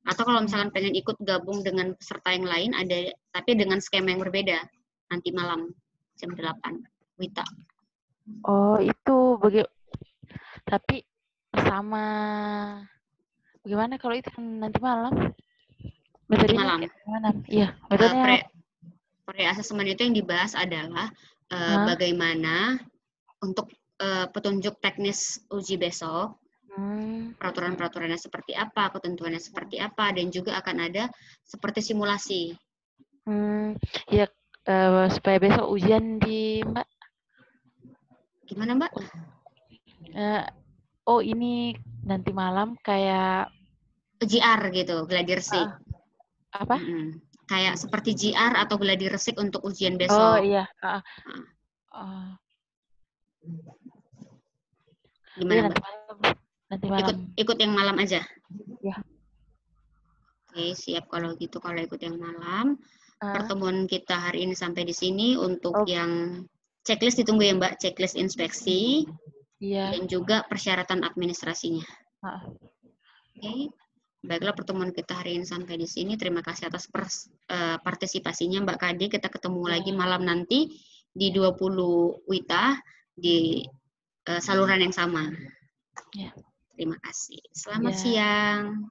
Atau kalau misalkan pengen ikut gabung dengan peserta yang lain, ada tapi dengan skema yang berbeda. Nanti malam jam 8. Wita. Oh, itu tapi sama bagaimana kalau itu nanti malam? Nanti malam. Iya, metodenya pre-assessment itu yang dibahas adalah bagaimana untuk petunjuk teknis uji besok, Peraturan-peraturannya seperti apa, ketentuannya seperti apa, dan juga akan ada seperti simulasi. Ya, supaya besok ujian di Mbak. Gimana Mbak? Oh ini nanti malam kayak GR gitu, gladi resik. apa? Kayak seperti GR atau gladi resik untuk ujian besok. Oh iya. Gimana Mbak? Nanti malam. Ikut yang malam aja. Ya. Oke, siap kalau gitu. Kalau ikut yang malam, pertemuan kita hari ini sampai di sini. Untuk yang checklist ditunggu ya Mbak, checklist inspeksi. Iya. Dan juga persyaratan administrasinya. Oke. Baiklah, pertemuan kita hari ini sampai di sini. Terima kasih atas partisipasinya Mbak Kade. Kita ketemu lagi malam nanti di 20 WITA di saluran yang sama. Ya. Terima kasih. Selamat siang.